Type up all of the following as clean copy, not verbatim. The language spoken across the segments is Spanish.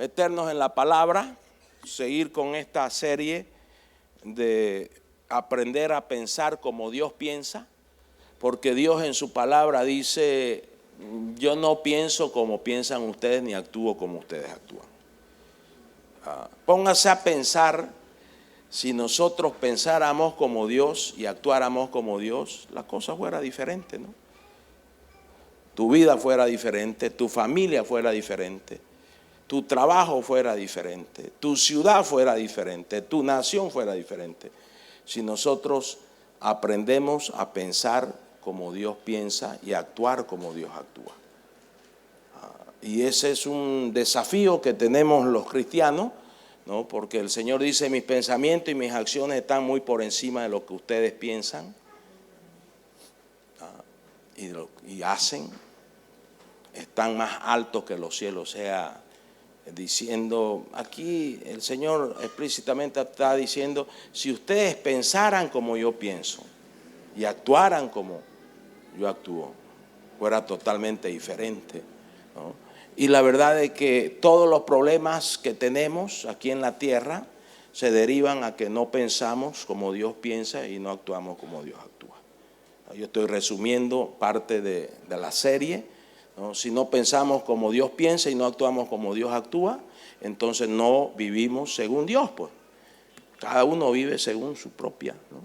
meternos en la palabra, seguir con esta serie de aprender a pensar como Dios piensa, porque Dios en su palabra dice: yo no pienso como piensan ustedes, ni actúo como ustedes actúan. Póngase a pensar, si nosotros pensáramos como Dios y actuáramos como Dios, la cosa fuera diferente, ¿no? Tu vida fuera diferente, tu familia fuera diferente, tu trabajo fuera diferente, tu ciudad fuera diferente, tu nación fuera diferente. Si nosotros aprendemos a pensar como Dios piensa y a actuar como Dios actúa. Y ese es un desafío que tenemos los cristianos, ¿no? Porque el Señor dice: mis pensamientos y mis acciones están muy por encima de lo que ustedes piensan y hacen. Están más altos que los cielos. O sea, diciendo, aquí el Señor explícitamente está diciendo: si ustedes pensaran como yo pienso y actuaran como yo actúo, fuera totalmente diferente, ¿no? Y la verdad es que todos los problemas que tenemos aquí en la tierra se derivan a que no pensamos como Dios piensa y no actuamos como Dios actúa. Yo estoy resumiendo parte de la serie, ¿no? Si no pensamos como Dios piensa y no actuamos como Dios actúa, entonces no vivimos según Dios, pues. Cada uno vive según su propia, ¿no?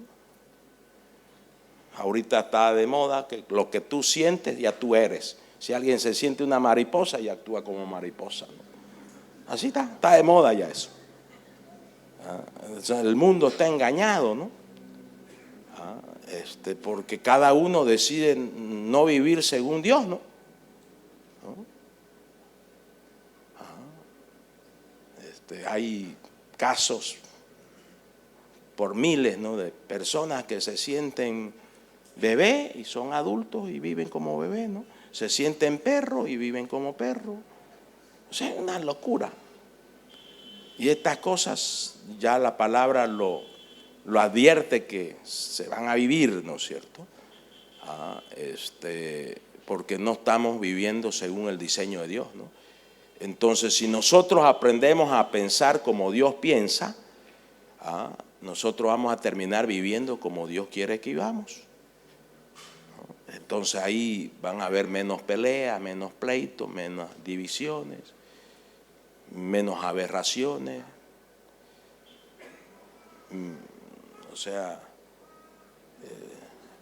Ahorita está de moda que lo que tú sientes ya tú eres. Si alguien se siente una mariposa y actúa como mariposa, ¿no? Así está de moda ya eso. El mundo está engañado, ¿no? Porque cada uno decide no vivir según Dios, ¿no? Hay casos por miles, ¿no?, de personas que se sienten bebé y son adultos y viven como bebé, ¿no? Se sienten perro y viven como perro. O sea, es una locura. Y estas cosas ya la palabra lo advierte que se van a vivir, ¿no es cierto? Porque no estamos viviendo según el diseño de Dios, ¿no? Entonces, si nosotros aprendemos a pensar como Dios piensa, nosotros vamos a terminar viviendo como Dios quiere que vivamos. Entonces ahí van a haber menos peleas, menos pleitos, menos divisiones, menos aberraciones. O sea,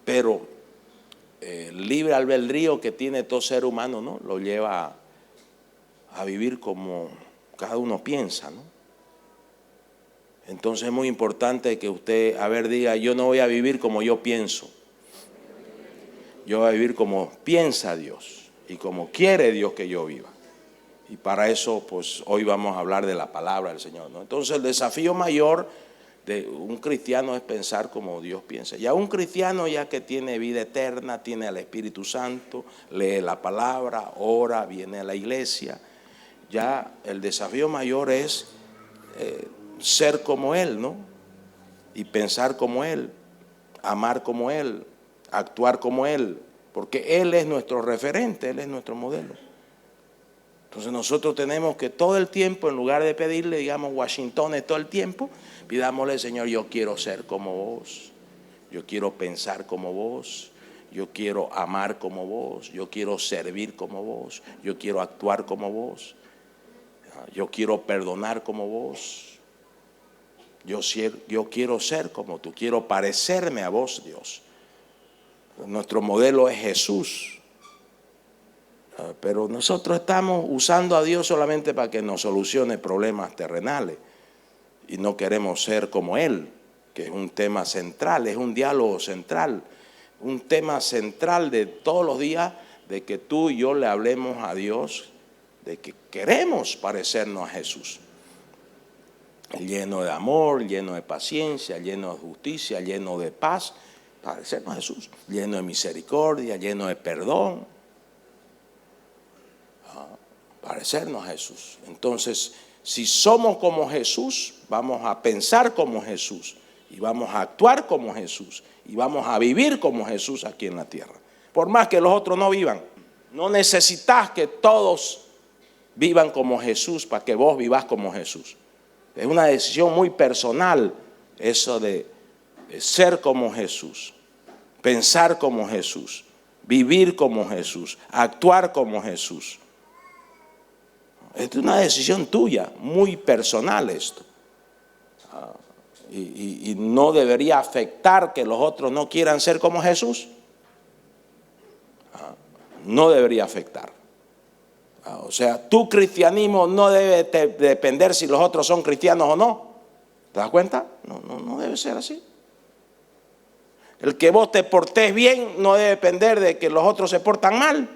pero el libre albedrío que tiene todo ser humano, ¿no?, lo lleva a vivir como cada uno piensa, ¿no? Entonces es muy importante que usted, diga: yo no voy a vivir como yo pienso. Yo voy a vivir como piensa Dios y como quiere Dios que yo viva. Y para eso, pues, hoy vamos a hablar de la palabra del Señor, ¿no? Entonces el desafío mayor de un cristiano es pensar como Dios piensa. Ya un cristiano, ya que tiene vida eterna, tiene al Espíritu Santo, lee la palabra, ora, viene a la iglesia, ya el desafío mayor es ser como Él, ¿no? Y pensar como Él, amar como Él, actuar como Él, porque Él es nuestro referente, Él es nuestro modelo. Entonces nosotros tenemos que todo el tiempo, en lugar de pedirle, digamos, Washingtones todo el tiempo, pidámosle: Señor, yo quiero ser como vos, yo quiero pensar como vos, yo quiero amar como vos, yo quiero servir como vos, yo quiero actuar como vos, yo quiero perdonar como vos. Yo quiero ser como tú, quiero parecerme a vos, Dios. Nuestro modelo es Jesús. Pero nosotros estamos usando a Dios solamente para que nos solucione problemas terrenales. Y no queremos ser como Él, que es un tema central, es un diálogo central. Un tema central de todos los días, de que tú y yo le hablemos a Dios, de que queremos parecernos a Jesús. Lleno de amor, lleno de paciencia, lleno de justicia, lleno de paz, parecernos a Jesús, lleno de misericordia, lleno de perdón, parecernos a Jesús. Entonces, si somos como Jesús, vamos a pensar como Jesús y vamos a actuar como Jesús y vamos a vivir como Jesús aquí en la tierra. Por más que los otros no vivan, no necesitas que todos vivan como Jesús para que vos vivas como Jesús. Es una decisión muy personal eso de ser como Jesús, pensar como Jesús, vivir como Jesús, actuar como Jesús. Es una decisión tuya, muy personal esto. Y no debería afectar que los otros no quieran ser como Jesús. No debería afectar. O sea, tu cristianismo no debe depender si los otros son cristianos o no. ¿Te das cuenta? No debe ser así. El que vos te portés bien no debe depender de que los otros se portan mal,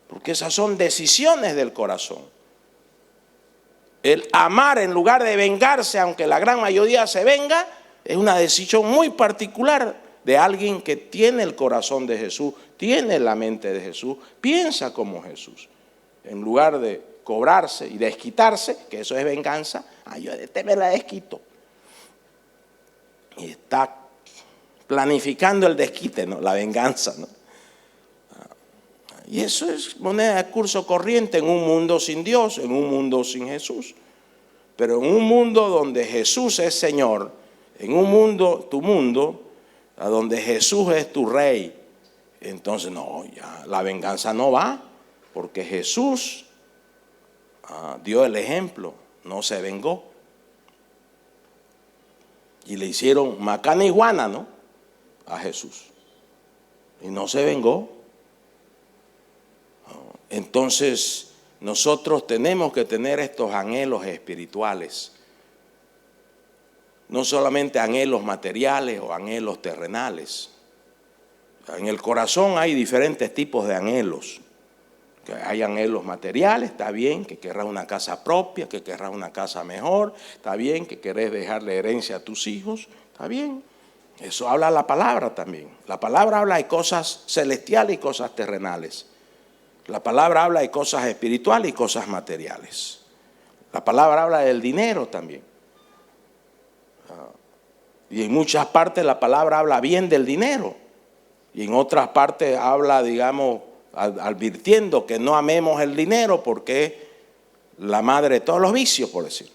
porque esas son decisiones del corazón. El amar en lugar de vengarse, aunque la gran mayoría se venga, es una decisión muy particular de alguien que tiene el corazón de Jesús, tiene la mente de Jesús, piensa como Jesús. En lugar de cobrarse y desquitarse, que eso es venganza, yo me la desquito. Y está planificando el desquite, ¿no? La venganza, ¿no? Y eso es moneda de curso corriente en un mundo sin Dios, en un mundo sin Jesús. Pero en un mundo donde Jesús es Señor, en un mundo, tu mundo, a donde Jesús es tu Rey, entonces no, ya la venganza no va, porque Jesús dio el ejemplo, no se vengó. Y le hicieron macana y guana, ¿no? A Jesús. Y no se vengó. Entonces, nosotros tenemos que tener estos anhelos espirituales. No solamente anhelos materiales o anhelos terrenales. En el corazón hay diferentes tipos de anhelos. Que hay anhelos materiales, está bien, que querrás una casa propia, que querrás una casa mejor, está bien, que querés dejarle herencia a tus hijos, está bien. Eso habla la palabra también. La palabra habla de cosas celestiales y cosas terrenales. La palabra habla de cosas espirituales y cosas materiales. La palabra habla del dinero también. Y en muchas partes la palabra habla bien del dinero. Y en otras partes habla, digamos, advirtiendo que no amemos el dinero porque es la madre de todos los vicios, por decir.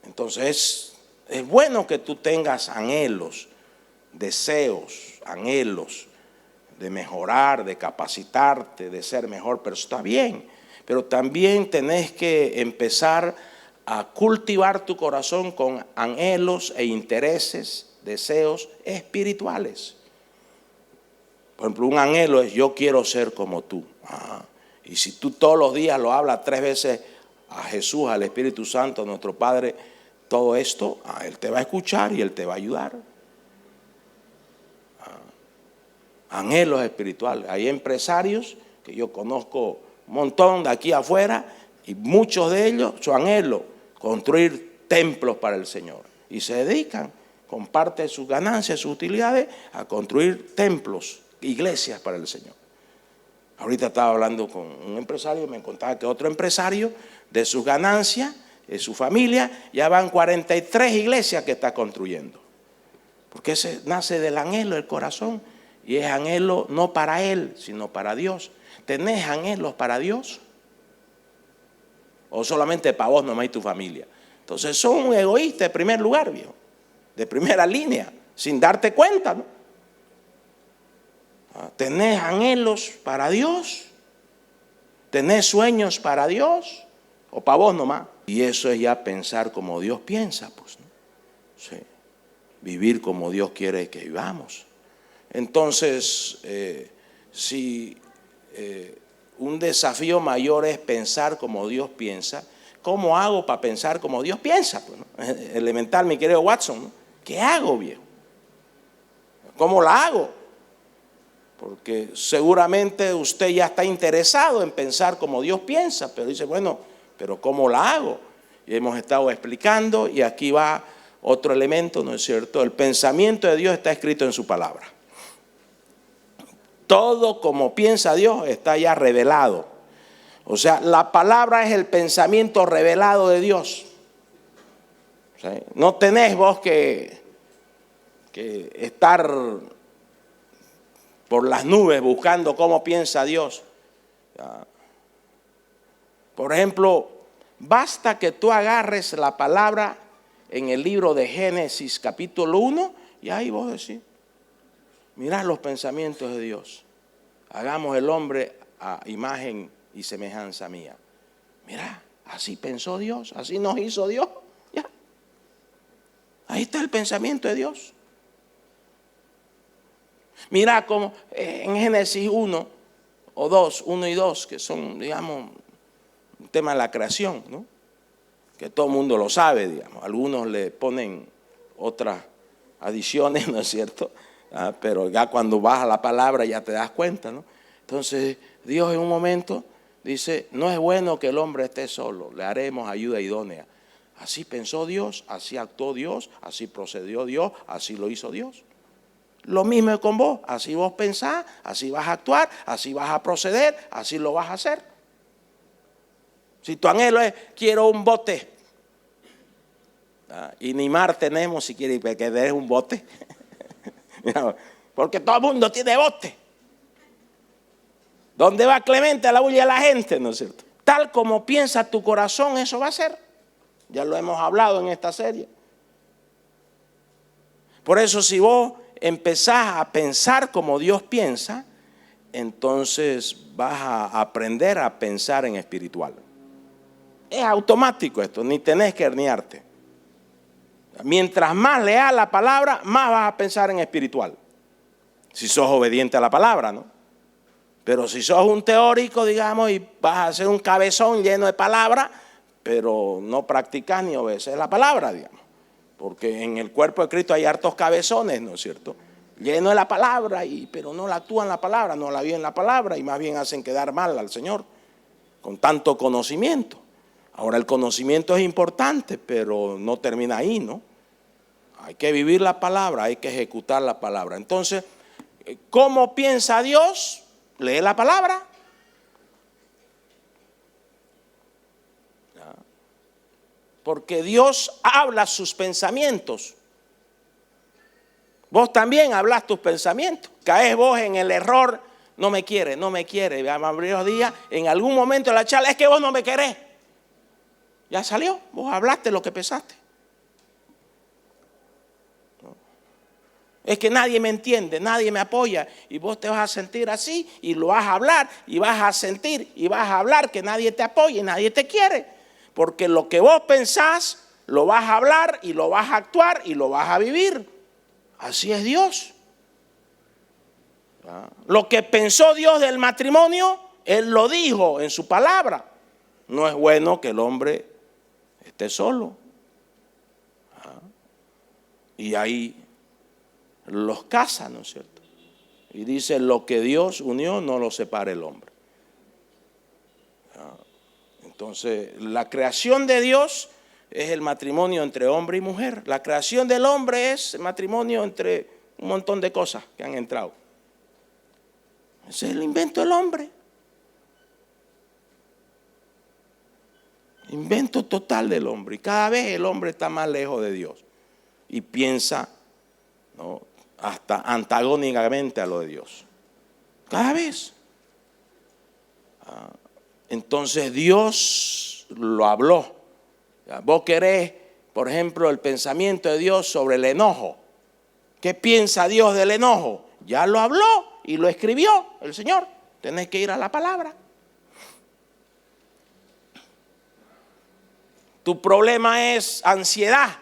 Entonces, es bueno que tú tengas anhelos, deseos, anhelos de mejorar, de capacitarte, de ser mejor persona. Está bien, pero también tenés que empezar a cultivar tu corazón con anhelos e intereses, deseos espirituales. Por ejemplo, un anhelo es yo quiero ser como tú. Y si tú todos los días lo hablas 3 veces a Jesús, al Espíritu Santo, a nuestro Padre, todo esto, Él te va a escuchar y Él te va a ayudar. Anhelos espirituales. Hay empresarios que yo conozco un montón de aquí afuera y muchos de ellos, su anhelo, construir templos para el Señor. Y se dedican con parte de sus ganancias, sus utilidades, a construir templos, iglesias para el Señor. Ahorita estaba hablando con un empresario, me contaba que otro empresario, de sus ganancias, de su familia, ya van 43 iglesias que está construyendo. Porque ese nace del anhelo del corazón. Y es anhelo no para él, sino para Dios. ¿Tenés anhelos para Dios? ¿O solamente para vos nomás y tu familia? Entonces son un egoísta de primer lugar, viejo. De primera línea, sin darte cuenta, ¿no? ¿Tenés anhelos para Dios? ¿Tenés sueños para Dios? ¿O para vos nomás? Y eso es ya pensar como Dios piensa, pues, ¿no? Sí. Vivir como Dios quiere que vivamos. Entonces, si un desafío mayor es pensar como Dios piensa, ¿cómo hago para pensar como Dios piensa? Pues, ¿no? Elemental, mi querido Watson, ¿no? ¿Qué hago, viejo? ¿Cómo la hago? Porque seguramente usted ya está interesado en pensar como Dios piensa, pero dice, bueno, pero ¿cómo la hago? Y hemos estado explicando y aquí va otro elemento, ¿no es cierto? El pensamiento de Dios está escrito en su palabra. Todo como piensa Dios está ya revelado. O sea, la palabra es el pensamiento revelado de Dios. ¿Sí? No tenés vos que estar por las nubes buscando cómo piensa Dios. Por ejemplo, basta que tú agarres la palabra en el libro de Génesis capítulo 1 y ahí vos decís, mirá los pensamientos de Dios. Hagamos el hombre a imagen y semejanza mía. Mirá, así pensó Dios, así nos hizo Dios. Ya. Ahí está el pensamiento de Dios. Mirá como en Génesis 1 o 2, 1 y 2, que son, digamos, un tema de la creación, ¿no? Que todo el mundo lo sabe, digamos. Algunos le ponen otras adiciones, ¿no es cierto? Pero ya cuando vas a la palabra ya te das cuenta, ¿no? Entonces Dios en un momento dice, no es bueno que el hombre esté solo, le haremos ayuda idónea. Así pensó Dios, así actuó Dios, así procedió Dios, así lo hizo Dios. Lo mismo es con vos, así vos pensás, así vas a actuar, así vas a proceder, así lo vas a hacer. Si tu anhelo es, quiero un bote, y ni mar tenemos si quieres que des un bote, porque todo el mundo tiene bote. ¿Dónde va Clemente a la bulla de la gente? ¿No es cierto? Tal como piensa tu corazón, eso va a ser. Ya lo hemos hablado en esta serie. Por eso si vos empezás a pensar como Dios piensa, entonces vas a aprender a pensar en espiritual. Es automático esto, ni tenés que herniarte. Mientras más leas la palabra, más vas a pensar en espiritual. Si sos obediente a la palabra, ¿no? Pero si sos un teórico, digamos, y vas a ser un cabezón lleno de palabras, pero no practicas ni obedeces la palabra, digamos. Porque en el cuerpo de Cristo hay hartos cabezones, ¿no es cierto? Lleno de la palabra, pero no la actúan la palabra, no la viven la palabra y más bien hacen quedar mal al Señor con tanto conocimiento. Ahora el conocimiento es importante, pero no termina ahí, ¿no? Hay que vivir la palabra, hay que ejecutar la palabra. Entonces, ¿cómo piensa Dios? Lee la palabra. Porque Dios habla sus pensamientos. Vos también hablas tus pensamientos. Caes vos en el error, no me quiere. Varios días, en algún momento de la charla, es que vos no me querés. Ya salió, vos hablaste lo que pensaste. Es que nadie me entiende, nadie me apoya y vos te vas a sentir así y lo vas a hablar y vas a sentir y vas a hablar que nadie te apoya y nadie te quiere. Porque lo que vos pensás lo vas a hablar y lo vas a actuar y lo vas a vivir. Así es Dios. Lo que pensó Dios del matrimonio, Él lo dijo en su palabra. No es bueno que el hombre esté solo. Y ahí los casa, ¿no es cierto? Y dice, lo que Dios unió no lo separa el hombre. Entonces, la creación de Dios es el matrimonio entre hombre y mujer. La creación del hombre es el matrimonio entre un montón de cosas que han entrado. Ese es el invento del hombre. Invento total del hombre. Y cada vez el hombre está más lejos de Dios. Y piensa, ¿no?, hasta antagónicamente a lo de Dios. Cada vez. Entonces Dios lo habló. Vos querés, por ejemplo, el pensamiento de Dios sobre el enojo. ¿Qué piensa Dios del enojo? Ya lo habló y lo escribió el Señor. Tenés que ir a la palabra. Tu problema es ansiedad.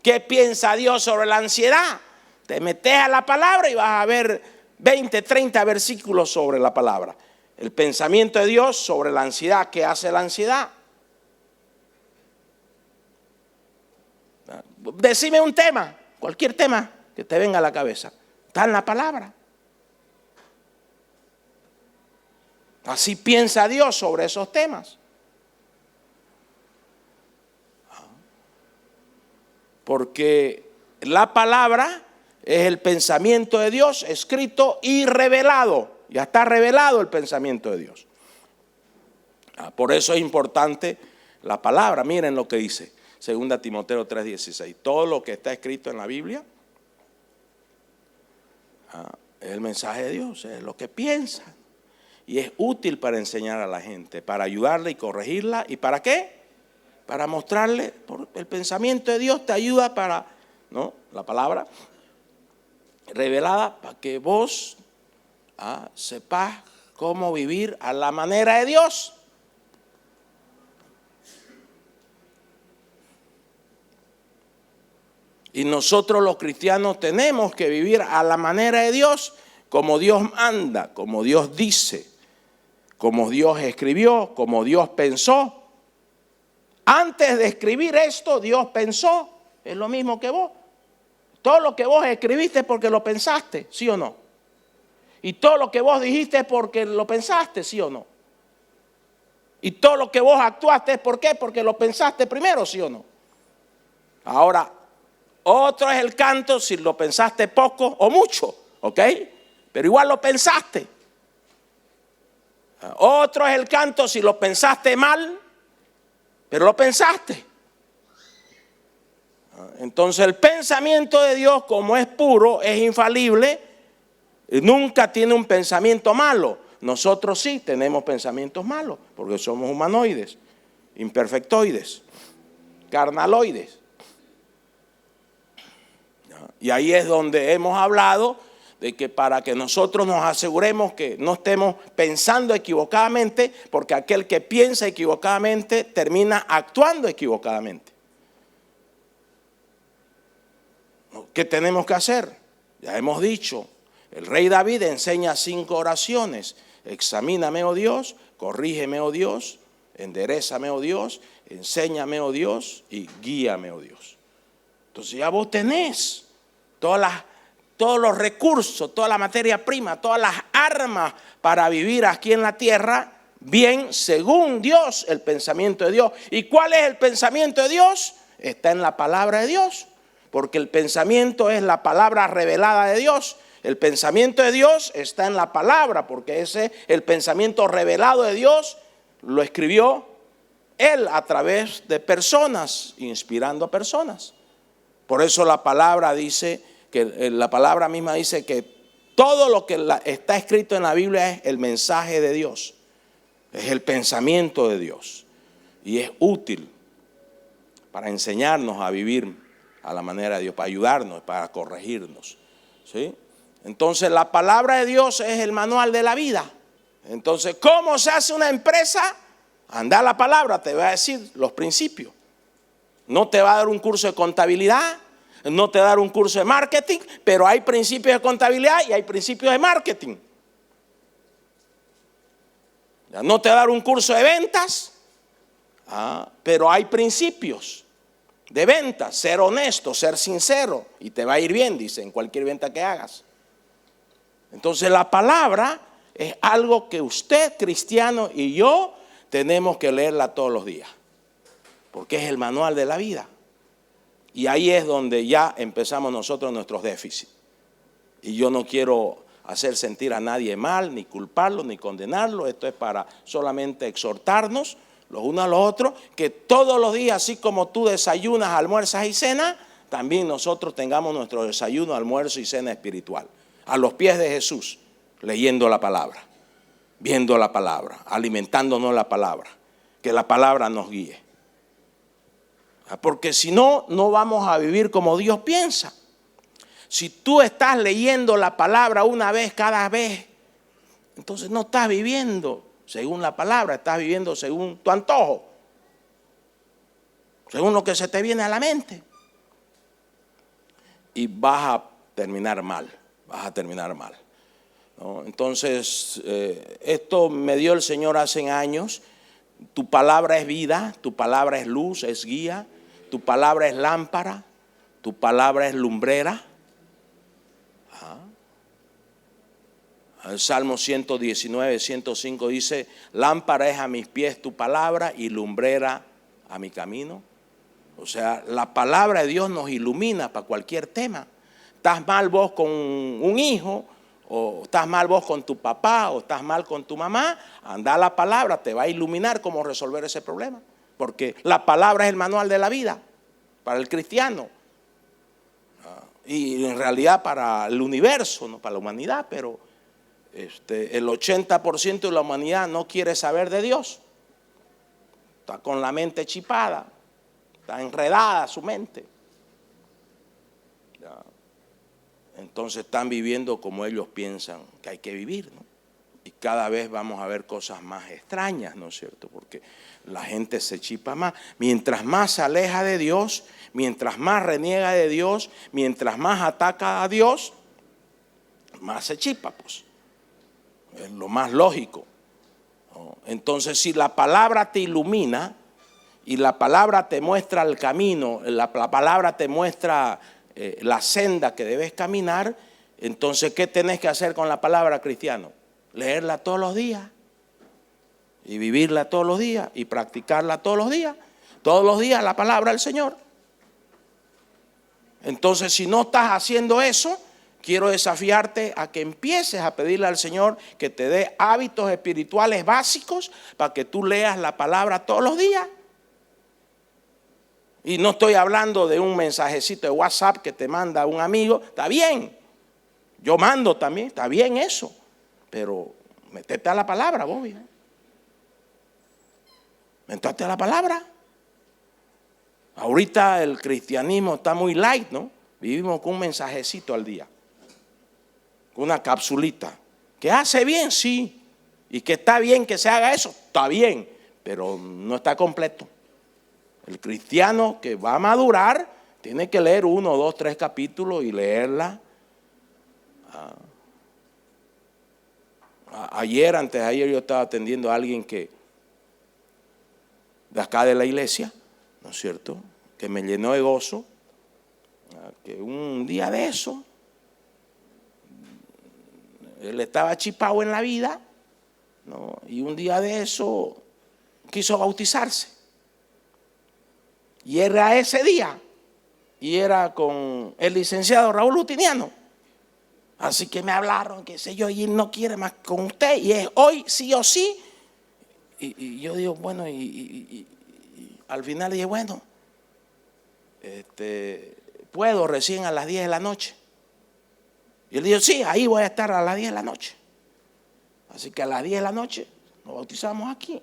¿Qué piensa Dios sobre la ansiedad? Te metes a la palabra y vas a ver 20, 30 versículos sobre la palabra. El pensamiento de Dios sobre la ansiedad. ¿Qué hace la ansiedad? Decime un tema, cualquier tema que te venga a la cabeza. Está en la palabra. Así piensa Dios sobre esos temas. Porque la palabra es el pensamiento de Dios escrito y revelado. Ya está revelado el pensamiento de Dios. Por eso es importante la palabra. Miren lo que dice 2 Timoteo 3:16. Todo lo que está escrito en la Biblia es el mensaje de Dios, es lo que piensa. y es útil para enseñar a la gente, para ayudarla y corregirla. ¿Y para qué? Para mostrarle, el pensamiento de Dios te ayuda para, ¿no? La palabra revelada para que vos sepas cómo vivir a la manera de Dios. Y nosotros los cristianos tenemos que vivir a la manera de Dios, como Dios manda, como Dios dice, como Dios escribió, como Dios pensó. Antes de escribir esto, Dios pensó. Es lo mismo que vos. Todo lo que vos escribiste es porque lo pensaste, ¿sí o no? Y todo lo que vos dijiste es porque lo pensaste, ¿sí o no? Y todo lo que vos actuaste es ¿por qué? Porque lo pensaste primero, ¿sí o no? Ahora, otro es el canto si lo pensaste poco o mucho, ¿ok? Pero igual lo pensaste. Otro es el canto si lo pensaste mal, pero lo pensaste. Entonces el pensamiento de Dios, como es puro, es infalible, nunca tiene un pensamiento malo. Nosotros sí tenemos pensamientos malos, porque somos humanoides, imperfectoides, carnaloides. Y ahí es donde hemos hablado de que para que nosotros nos aseguremos que no estemos pensando equivocadamente, porque aquel que piensa equivocadamente termina actuando equivocadamente. ¿Qué tenemos que hacer? Ya hemos dicho, el rey David enseña 5 oraciones. Examíname, oh Dios, corrígeme, oh Dios, enderézame, oh Dios, enséñame, oh Dios, y guíame, oh Dios. Entonces ya vos tenés todos los recursos, toda la materia prima, todas las armas para vivir aquí en la tierra, bien, según Dios, el pensamiento de Dios. ¿Y cuál es el pensamiento de Dios? Está en la palabra de Dios, porque el pensamiento es la palabra revelada de Dios. El pensamiento de Dios está en la palabra, porque el pensamiento revelado de Dios lo escribió Él a través de personas, inspirando a personas. Por eso la palabra dice, que la palabra misma dice que todo lo que está escrito en la Biblia es el mensaje de Dios, es el pensamiento de Dios y es útil para enseñarnos a vivir a la manera de Dios, para ayudarnos, para corregirnos, ¿sí? Entonces la palabra de Dios es el manual de la vida. Entonces, ¿cómo se hace una empresa? Anda a la palabra, te va a decir los principios. No te va a dar un curso de contabilidad, no te va a dar un curso de marketing, pero hay principios de contabilidad y hay principios de marketing. No te va a dar un curso de ventas, pero hay principios de ventas. Ser honesto, ser sincero, y te va a ir bien, dice, en cualquier venta que hagas. Entonces la palabra es algo que usted, cristiano, y yo tenemos que leerla todos los días, porque es el manual de la vida. Y ahí es donde ya empezamos nosotros nuestros déficits. Y yo no quiero hacer sentir a nadie mal, ni culparlo, ni condenarlo. Esto es para solamente exhortarnos los unos a los otros, que todos los días, así como tú desayunas, almuerzas y cenas, también nosotros tengamos nuestro desayuno, almuerzo y cena espiritual. A los pies de Jesús, leyendo la palabra, viendo la palabra, alimentándonos la palabra, que la palabra nos guíe. Porque si no, no vamos a vivir como Dios piensa. Si tú estás leyendo la palabra una vez cada vez, entonces no estás viviendo según la palabra, estás viviendo según tu antojo, según lo que se te viene a la mente. Y vas a terminar mal, ¿no? Entonces, esto me dio el Señor hace años. Tu palabra es vida, tu palabra es luz, es guía, tu palabra es lámpara, tu palabra es lumbrera. El Salmo 119, 105 dice, lámpara es a mis pies tu palabra y lumbrera a mi camino. O sea, la palabra de Dios nos ilumina para cualquier tema. Estás mal vos con un hijo, o estás mal vos con tu papá, o estás mal con tu mamá, anda a la palabra, te va a iluminar cómo resolver ese problema. Porque la palabra es el manual de la vida para el cristiano. Y en realidad para el universo, no para la humanidad, pero el 80% de la humanidad no quiere saber de Dios. Está con la mente chipada, está enredada su mente. Entonces están viviendo como ellos piensan que hay que vivir, ¿no? Y cada vez vamos a ver cosas más extrañas, ¿no es cierto? Porque la gente se chipa más. Mientras más se aleja de Dios, mientras más reniega de Dios, mientras más ataca a Dios, más se chipa, pues. Es lo más lógico, ¿no? Entonces, si la palabra te ilumina y la palabra te muestra el camino, la palabra te muestra la senda que debes caminar, entonces, ¿qué tenés que hacer con la palabra, cristiano? Leerla todos los días y vivirla todos los días y practicarla todos los días la palabra del Señor. Entonces, si no estás haciendo eso, quiero desafiarte a que empieces a pedirle al Señor que te dé hábitos espirituales básicos para que tú leas la palabra todos los días. Y no estoy hablando de un mensajecito de WhatsApp que te manda un amigo, está bien, yo mando también, está bien eso, pero métete a la palabra, vos, ¿eh? Métete a la palabra. Ahorita el cristianismo está muy light, ¿no? Vivimos con un mensajecito al día, con una capsulita, que hace bien, sí, y que está bien que se haga eso, está bien, pero no está completo. El cristiano que va a madurar tiene que leer 1, 2, 3 capítulos y leerla. Antes de ayer yo estaba atendiendo a alguien que de acá de la iglesia, ¿no es cierto?, que me llenó de gozo, que un día de eso, él estaba chipado en la vida, ¿no? Y un día de eso quiso bautizarse. Y era ese día, y era con el licenciado Raúl Justiniano. Así que me hablaron, qué sé yo, y él no quiere más con usted, y es hoy sí o sí. Y yo digo, bueno, y al final dije, bueno, puedo recién a las 10 de la noche. Y él dijo, sí, ahí voy a estar a las 10 de la noche. Así que a las 10 de la noche nos bautizamos aquí.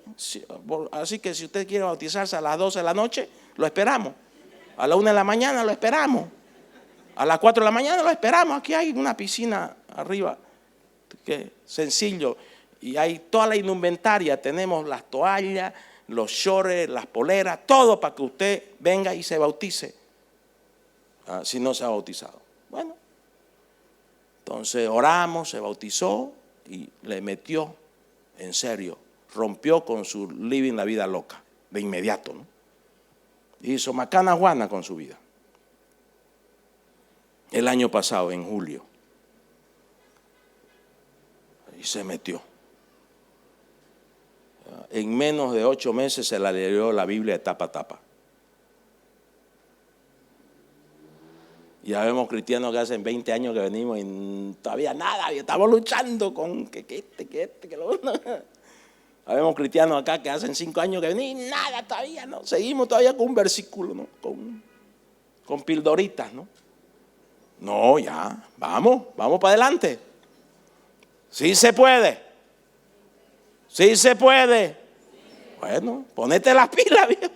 Así que si usted quiere bautizarse a las 12 de la noche, lo esperamos. A la 1 de la mañana lo esperamos. A las 4 de la mañana lo esperamos. Aquí hay una piscina arriba, que sencillo. Y hay toda la indumentaria. Tenemos las toallas, los shorts, las poleras, todo para que usted venga y se bautice. Si no se ha bautizado. Bueno, entonces oramos, se bautizó y le metió en serio. Rompió con su living la vida loca, de inmediato, ¿no? Hizo macana juana con su vida. El año pasado, en julio. Y se metió. En menos de 8 meses se la leyó la Biblia de tapa a tapa. Y ya vemos cristianos que hacen 20 años que venimos y todavía nada, y estamos luchando con que lo otro. Habemos cristianos acá que hacen 5 años que venimos y nada todavía, ¿no? Seguimos todavía con un versículo, ¿no? Con pildoritas, ¿no? No, ya, vamos para adelante. Sí se puede. Sí se puede. Bueno, ponete las pilas, viejo.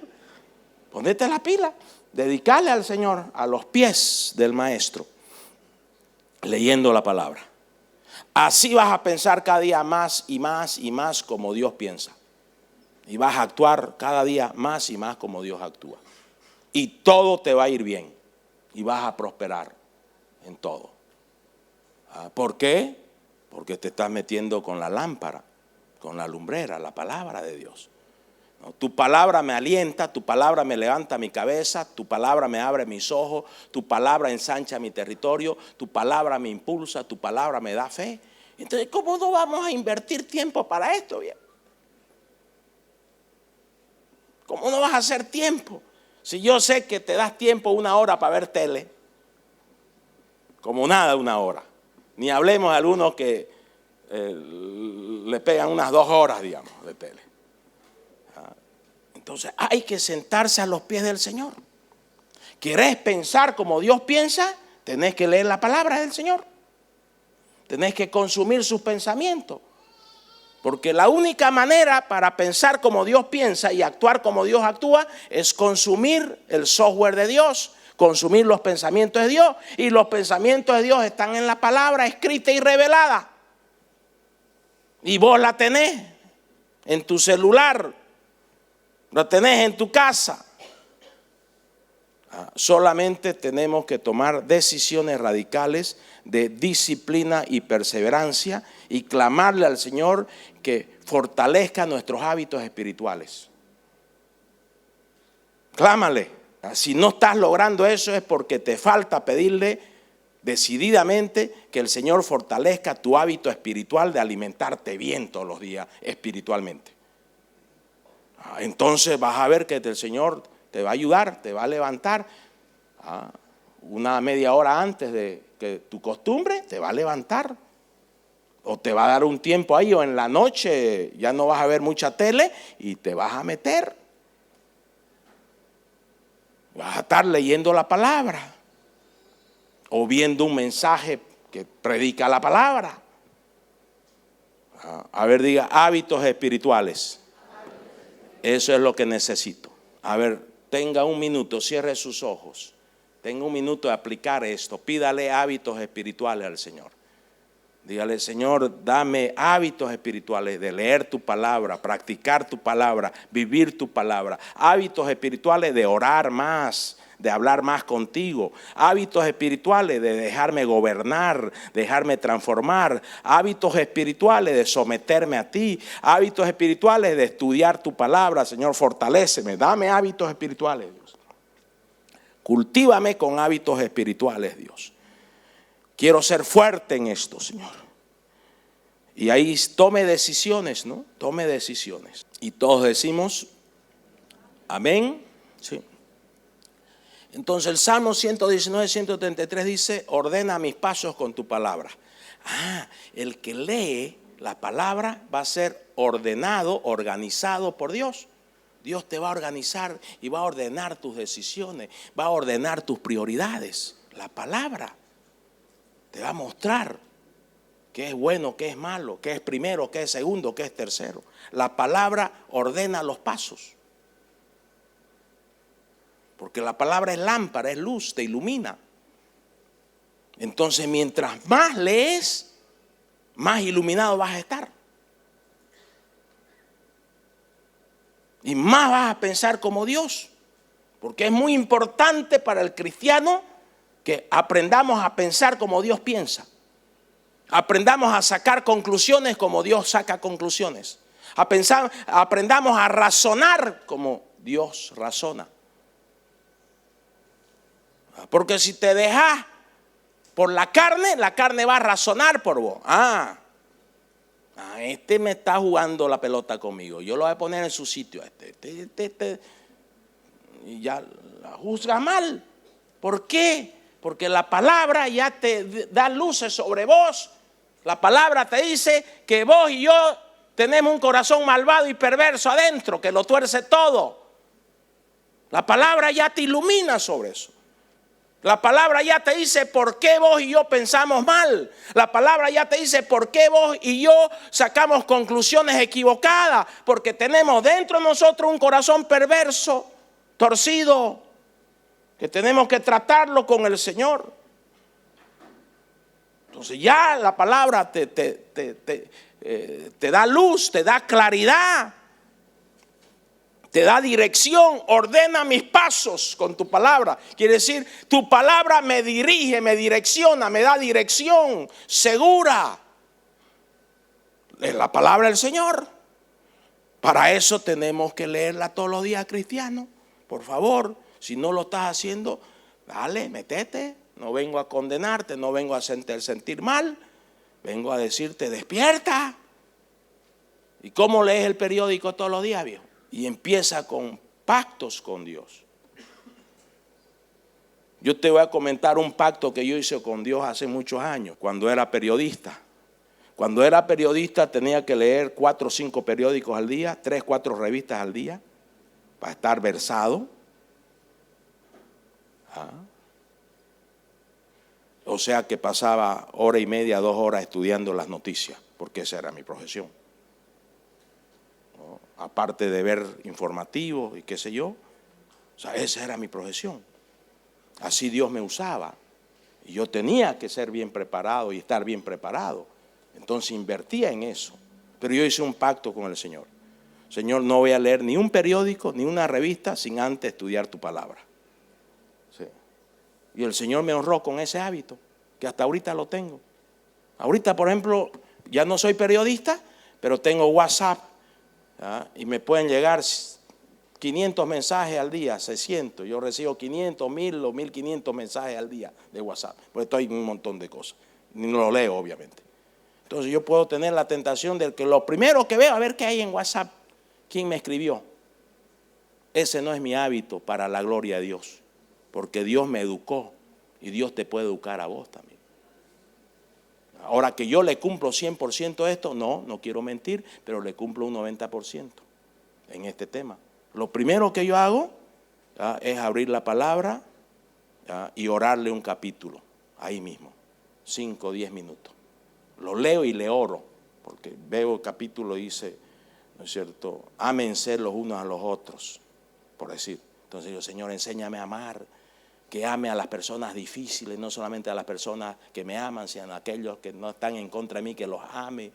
Ponete las pilas. Dedicarle al Señor a los pies del Maestro, leyendo la palabra. Así vas a pensar cada día más y más y más como Dios piensa. Y vas a actuar cada día más y más como Dios actúa. Y todo te va a ir bien. Y vas a prosperar en todo. ¿Por qué? Porque te estás metiendo con la lámpara, con la lumbrera, la palabra de Dios. Tu palabra me alienta, tu palabra me levanta mi cabeza, tu palabra me abre mis ojos, tu palabra ensancha mi territorio, tu palabra me impulsa, tu palabra me da fe. Entonces, ¿cómo no vamos a invertir tiempo para esto, bien? ¿Cómo no vas a hacer tiempo? Si yo sé que te das tiempo 1 hora para ver tele, como nada 1 hora. Ni hablemos de algunos que le pegan unas 2 horas, digamos, de tele. Entonces hay que sentarse a los pies del Señor. ¿Querés pensar como Dios piensa? Tenés que leer la palabra del Señor. tenés que consumir sus pensamientos. Porque la única manera para pensar como Dios piensa y actuar como Dios actúa es consumir el software de Dios, consumir los pensamientos de Dios. Y los pensamientos de Dios están en la palabra escrita y revelada. Y vos la tenés en tu celular, la tenés en tu casa. Solamente tenemos que tomar decisiones radicales de disciplina y perseverancia y clamarle al Señor que fortalezca nuestros hábitos espirituales. Clámale. Si no estás logrando eso es porque te falta pedirle decididamente que el Señor fortalezca tu hábito espiritual de alimentarte bien todos los días espiritualmente. Entonces vas a ver que el Señor te va a ayudar, te va a levantar. Una media hora antes de que tu costumbre te va a levantar. O te va a dar un tiempo ahí, o en la noche ya no vas a ver mucha tele y te vas a meter. Vas a estar leyendo la palabra o viendo un mensaje que predica la palabra. A ver, diga, hábitos espirituales. Eso es lo que necesito. A ver, tenga un minuto, cierre sus ojos. Tenga un minuto de aplicar esto. Pídale hábitos espirituales al Señor. Dígale, Señor, dame hábitos espirituales de leer tu palabra, practicar tu palabra, vivir tu palabra. Hábitos espirituales de orar más, de hablar más contigo. Hábitos espirituales de dejarme gobernar, dejarme transformar. Hábitos espirituales de someterme a ti. Hábitos espirituales de estudiar tu palabra. Señor, fortaléceme. Dame hábitos espirituales, Dios. Cultívame con hábitos espirituales, Dios. Quiero ser fuerte en esto, Señor. Y ahí tome decisiones, ¿no? Tome decisiones. Y todos decimos, amén. Sí. Entonces el Salmo 119, 133 dice, ordena mis pasos con tu palabra. El que lee la palabra va a ser ordenado, organizado por Dios. Dios te va a organizar y va a ordenar tus decisiones, va a ordenar tus prioridades. La palabra te va a mostrar qué es bueno, qué es malo, qué es primero, qué es segundo, qué es tercero. La palabra ordena los pasos. Porque la palabra es lámpara, es luz, te ilumina. Entonces, mientras más lees, más iluminado vas a estar. Y más vas a pensar como Dios. Porque es muy importante para el cristiano que aprendamos a pensar como Dios piensa. Aprendamos a sacar conclusiones como Dios saca conclusiones. Aprendamos a razonar como Dios razona. Porque si te dejas por la carne va a razonar por vos. Este me está jugando la pelota conmigo. Yo lo voy a poner en su sitio. Y ya la juzga mal. ¿Por qué? Porque la palabra ya te da luces sobre vos. La palabra te dice que vos y yo tenemos un corazón malvado y perverso adentro, que lo tuerce todo. La palabra ya te ilumina sobre eso. La palabra ya te dice por qué vos y yo pensamos mal. La palabra ya te dice por qué vos y yo sacamos conclusiones equivocadas. Porque tenemos dentro de nosotros un corazón perverso, torcido, que tenemos que tratarlo con el Señor. Entonces ya la palabra te da luz, te da claridad, te da dirección. Ordena mis pasos con tu palabra. Quiere decir, tu palabra me dirige, me direcciona, me da dirección segura. Es la palabra del Señor. Para eso tenemos que leerla todos los días, cristianos. Por favor, si no lo estás haciendo, dale, métete. No vengo a condenarte, no vengo a sentir mal. Vengo a decirte, despierta. ¿Y cómo lees el periódico todos los días, viejo? Y empieza con pactos con Dios. Yo te voy a comentar un pacto que yo hice con Dios hace muchos años, cuando era periodista. Cuando era periodista tenía que leer 4 o 5 periódicos al día, 3 o 4 revistas al día, para estar versado. O sea que pasaba hora y media, 2 horas estudiando las noticias, porque esa era mi profesión. ¿No? Aparte de ver informativos y qué sé yo, o sea, esa era mi profesión. Así Dios me usaba. Y yo tenía que ser bien preparado y estar bien preparado. Entonces invertía en eso. Pero yo hice un pacto con el Señor. Señor, no voy a leer ni un periódico, ni una revista sin antes estudiar tu palabra. Sí. Y el Señor me honró con ese hábito, que hasta ahorita lo tengo. Ahorita, por ejemplo, ya no soy periodista, pero tengo WhatsApp, ¿ah? Y me pueden llegar 500 mensajes al día, 600. Yo recibo 500, 1000 o 1500 mensajes al día de WhatsApp, porque estoy en un montón de cosas. Ni lo leo, obviamente. Entonces yo puedo tener la tentación de que lo primero que veo, a ver qué hay en WhatsApp, quién me escribió. Ese no es mi hábito para la gloria de Dios, porque Dios me educó y Dios te puede educar a vos también. Ahora que yo le cumplo 100% esto, no quiero mentir, pero le cumplo un 90% en este tema. Lo primero que yo hago, ¿ya?, es abrir la palabra, ¿ya?, y orarle un capítulo, ahí mismo, 5 o 10 minutos. Lo leo y le oro, porque veo el capítulo y dice, ¿no es cierto?, ámense los unos a los otros, por decir. Entonces yo, Señor, enséñame a amar, que ame a las personas difíciles, no solamente a las personas que me aman, sino a aquellos que no están en contra de mí, que los ame.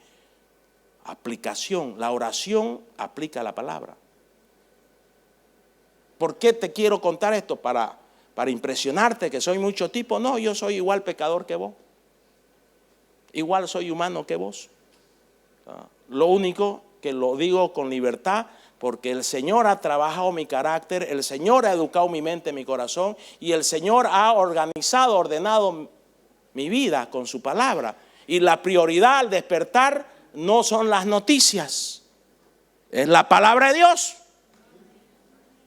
Aplicación, la oración aplica la palabra. ¿Por qué te quiero contar esto? Para impresionarte que soy mucho tipo. No, yo soy igual pecador que vos. Igual soy humano que vos. Lo único que lo digo con libertad, porque el Señor ha trabajado mi carácter, el Señor ha educado mi mente, mi corazón, y el Señor ha organizado, ordenado mi vida con su palabra. Y la prioridad al despertar no son las noticias, es la palabra de Dios.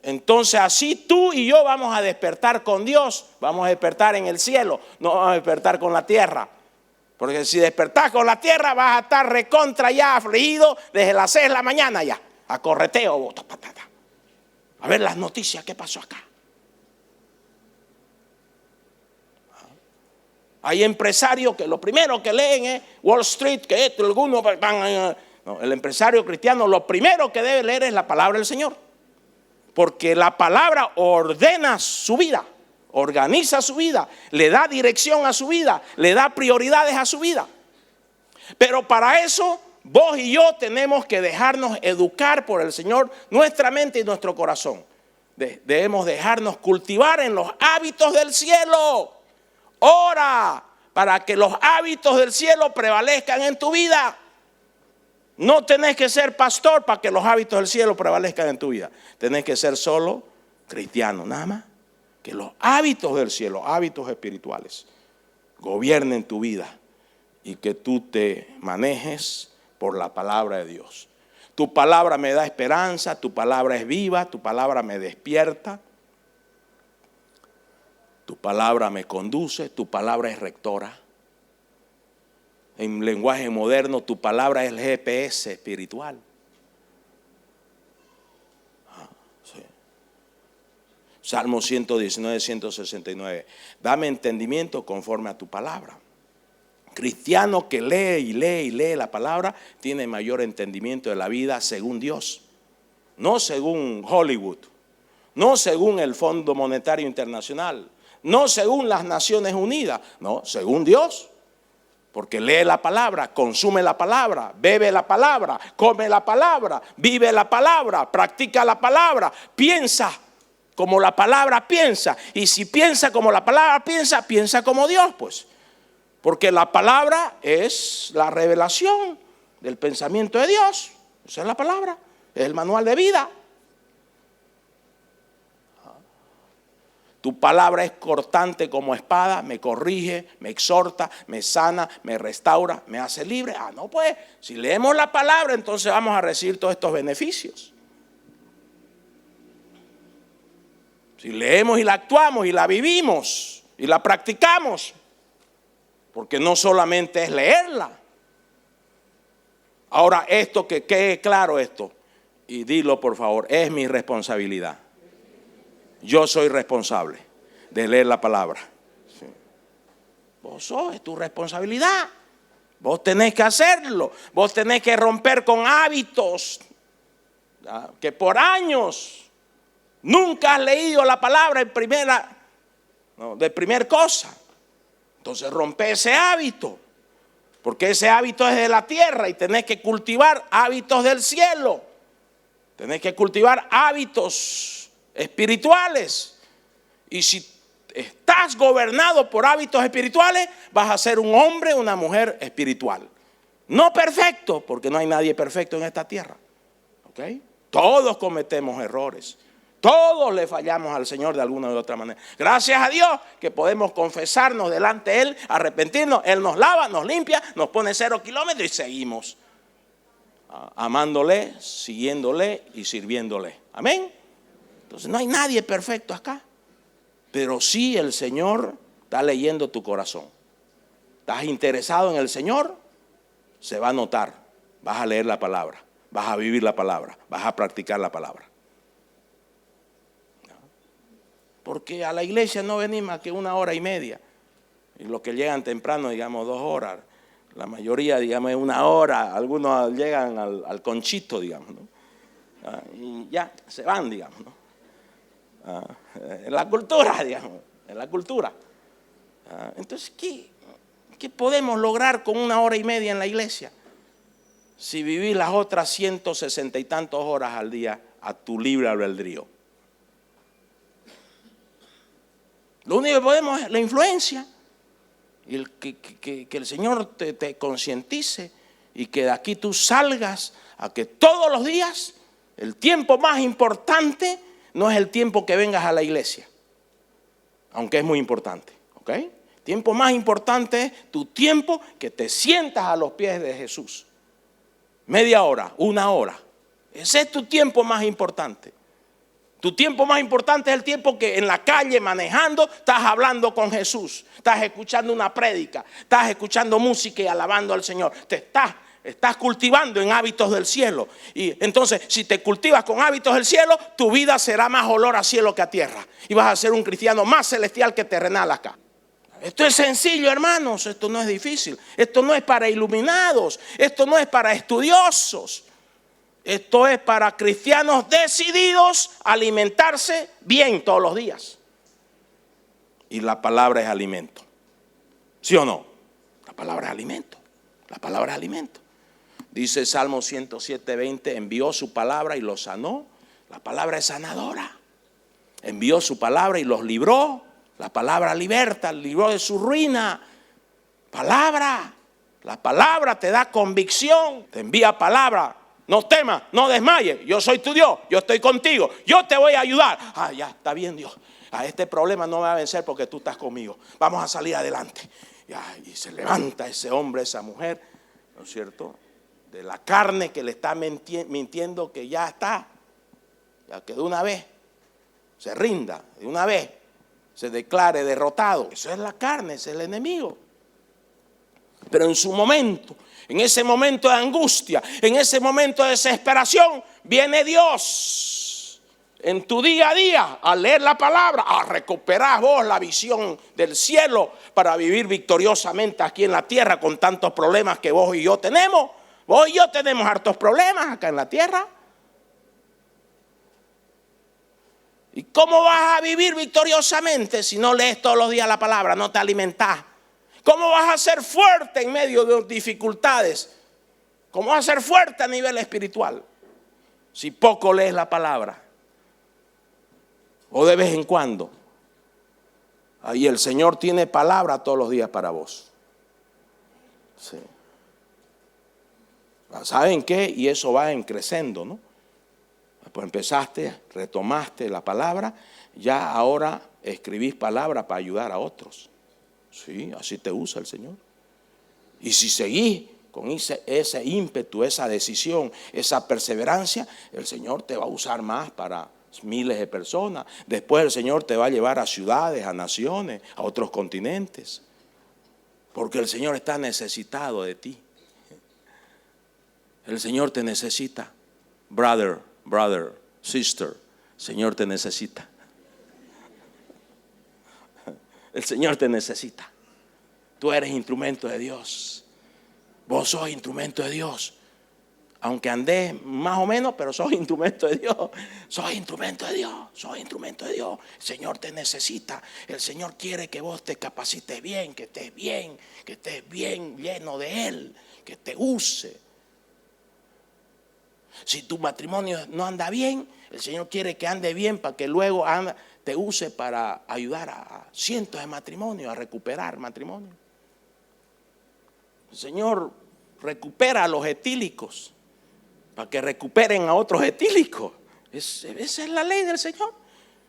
Entonces así tú y yo vamos a despertar con Dios, vamos a despertar en el cielo, no vamos a despertar con la tierra. Porque si despertás con la tierra vas a estar recontra ya afligido desde las 6 de la mañana ya, a correteo, a ver las noticias, ¿qué pasó acá? Hay empresarios que lo primero que leen es Wall Street, que esto, algunos van. No, el empresario cristiano lo primero que debe leer es la palabra del Señor. Porque la palabra ordena su vida, organiza su vida, le da dirección a su vida, le da prioridades a su vida. Pero para eso vos y yo tenemos que dejarnos educar por el Señor, nuestra mente y nuestro corazón. Debemos dejarnos cultivar en los hábitos del cielo. Ora para que los hábitos del cielo prevalezcan en tu vida. No tenés que ser pastor para que los hábitos del cielo prevalezcan en tu vida. Tenés que ser solo cristiano, nada más. Que los hábitos del cielo, hábitos espirituales, gobiernen tu vida y que tú te manejes por la palabra de Dios. Tu palabra me da esperanza, tu palabra es viva, tu palabra me despierta, tu palabra me conduce, tu palabra es rectora. En lenguaje moderno, tu palabra es el GPS espiritual. Sí. Salmo 119, 169. Dame entendimiento conforme a tu palabra. Cristiano que lee y lee y lee la palabra tiene mayor entendimiento de la vida según Dios. No según Hollywood, no según el Fondo Monetario Internacional, no según las Naciones Unidas, no, según Dios. Porque lee la palabra, consume la palabra, bebe la palabra, come la palabra, vive la palabra, practica la palabra, piensa como la palabra piensa. Y si piensa como la palabra piensa, piensa como Dios, pues. Porque la palabra es la revelación del pensamiento de Dios. Esa es la palabra, es el manual de vida. Tu palabra es cortante como espada, me corrige, me exhorta, me sana, me restaura, me hace libre. No, pues, si leemos la palabra, entonces vamos a recibir todos estos beneficios. Si leemos y la actuamos y la vivimos y la practicamos, porque no solamente es leerla. Ahora, esto que quede claro esto, y dilo por favor, es mi responsabilidad. Yo soy responsable de leer la palabra. Sí. es tu responsabilidad. Vos tenés que hacerlo. Vos tenés que romper con hábitos que por años nunca has leído la palabra de primer cosa. Entonces rompe ese hábito, porque ese hábito es de la tierra y tenés que cultivar hábitos del cielo. Tenés que cultivar hábitos espirituales. Y si estás gobernado por hábitos espirituales, vas a ser un hombre, una mujer espiritual. No perfecto, porque no hay nadie perfecto en esta tierra. ¿Ok? Todos cometemos errores. Todos le fallamos al Señor de alguna u otra manera. Gracias a Dios que podemos confesarnos delante de Él, arrepentirnos. Él nos lava, nos limpia, nos pone 0 kilómetros y seguimos amándole, siguiéndole y sirviéndole. Amén. Entonces no hay nadie perfecto acá. Pero sí el Señor está leyendo tu corazón. ¿Estás interesado en el Señor? Se va a notar. Vas a leer la palabra, vas a vivir la palabra, vas a practicar la palabra. Porque a la iglesia no venimos más que 1 hora y media. Y los que llegan temprano, digamos 2 horas. La mayoría, digamos, es 1 hora. Algunos llegan al conchito, digamos, ¿no? Y ya se van, digamos, ¿no? En la cultura, digamos, en la cultura. Entonces, ¿qué podemos lograr con 1 hora y media en la iglesia? Si vivís las otras 160 y tantas horas al día a tu libre albedrío. Lo único que podemos es la influencia. Y que el Señor te concientice y que de aquí tú salgas a que todos los días el tiempo más importante no es el tiempo que vengas a la iglesia, aunque es muy importante, ¿ok? El tiempo más importante es tu tiempo que te sientas a los pies de Jesús. Media hora, 1 hora. Ese es tu tiempo más importante. Tu tiempo más importante es el tiempo que en la calle manejando estás hablando con Jesús, estás escuchando una prédica, estás escuchando música y alabando al Señor. Te estás cultivando en hábitos del cielo. Y entonces, si te cultivas con hábitos del cielo, tu vida será más olor a cielo que a tierra. Y vas a ser un cristiano más celestial que terrenal acá. Esto es sencillo, hermanos. Esto no es difícil. Esto no es para iluminados. Esto no es para estudiosos. Esto es para cristianos decididos a alimentarse bien todos los días. Y la palabra es alimento. ¿Sí o no? La palabra es alimento. La palabra es alimento. Dice Salmo 107:20, envió su palabra y los sanó. La palabra es sanadora. Envió su palabra y los libró. La palabra liberta, libró de su ruina. Palabra. La palabra te da convicción, te envía palabra. No temas, no desmayes, yo soy tu Dios, yo estoy contigo, yo te voy a ayudar. Ya, está bien, Dios. Este problema no me va a vencer porque tú estás conmigo. Vamos a salir adelante. Y se levanta ese hombre, esa mujer, ¿no es cierto? De la carne que le está mintiendo que ya está. Ya que de una vez se rinda, de una vez se declare derrotado. Eso es la carne, ese es el enemigo. Pero en su momento, en ese momento de angustia, en ese momento de desesperación, viene Dios en tu día a día a leer la palabra, a recuperar vos la visión del cielo para vivir victoriosamente aquí en la tierra con tantos problemas que vos y yo tenemos. Vos y yo tenemos hartos problemas acá en la tierra. ¿Y cómo vas a vivir victoriosamente si no lees todos los días la palabra, no te alimentás? ¿Cómo vas a ser fuerte en medio de dificultades? ¿Cómo vas a ser fuerte a nivel espiritual si poco lees la palabra? O de vez en cuando. Ahí el Señor tiene palabra todos los días para vos. Sí. ¿Saben qué? Y eso va creciendo, ¿no? Pues empezaste, retomaste la palabra, ya ahora escribís palabra para ayudar a otros. Sí, así te usa el Señor. Y si seguís con ese ímpetu, esa decisión, esa perseverancia, el Señor te va a usar más para miles de personas. Después el Señor te va a llevar a ciudades, a naciones, a otros continentes. Porque el Señor está necesitado de ti. El Señor te necesita. Brother, sister, el Señor te necesita. El Señor te necesita. Tú eres instrumento de Dios. Vos sos instrumento de Dios. Aunque andes más o menos, pero sos instrumento de Dios. Sos instrumento de Dios. Sos instrumento de Dios. El Señor te necesita. El Señor quiere que vos te capacites bien, que estés bien lleno de Él, que te use. Si tu matrimonio no anda bien, el Señor quiere que ande bien para que luego te use para ayudar a cientos de matrimonios a recuperar matrimonio. El Señor recupera a los etílicos para que recuperen a otros etílicos. Esa es la ley del Señor.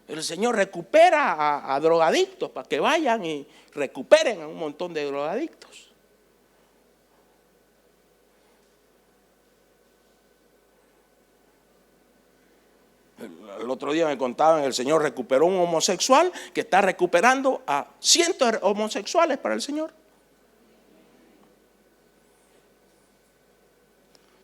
El Señor recupera a drogadictos para que vayan y recuperen a un montón de drogadictos. El otro día me contaban que el Señor recuperó un homosexual que está recuperando a cientos de homosexuales para el Señor.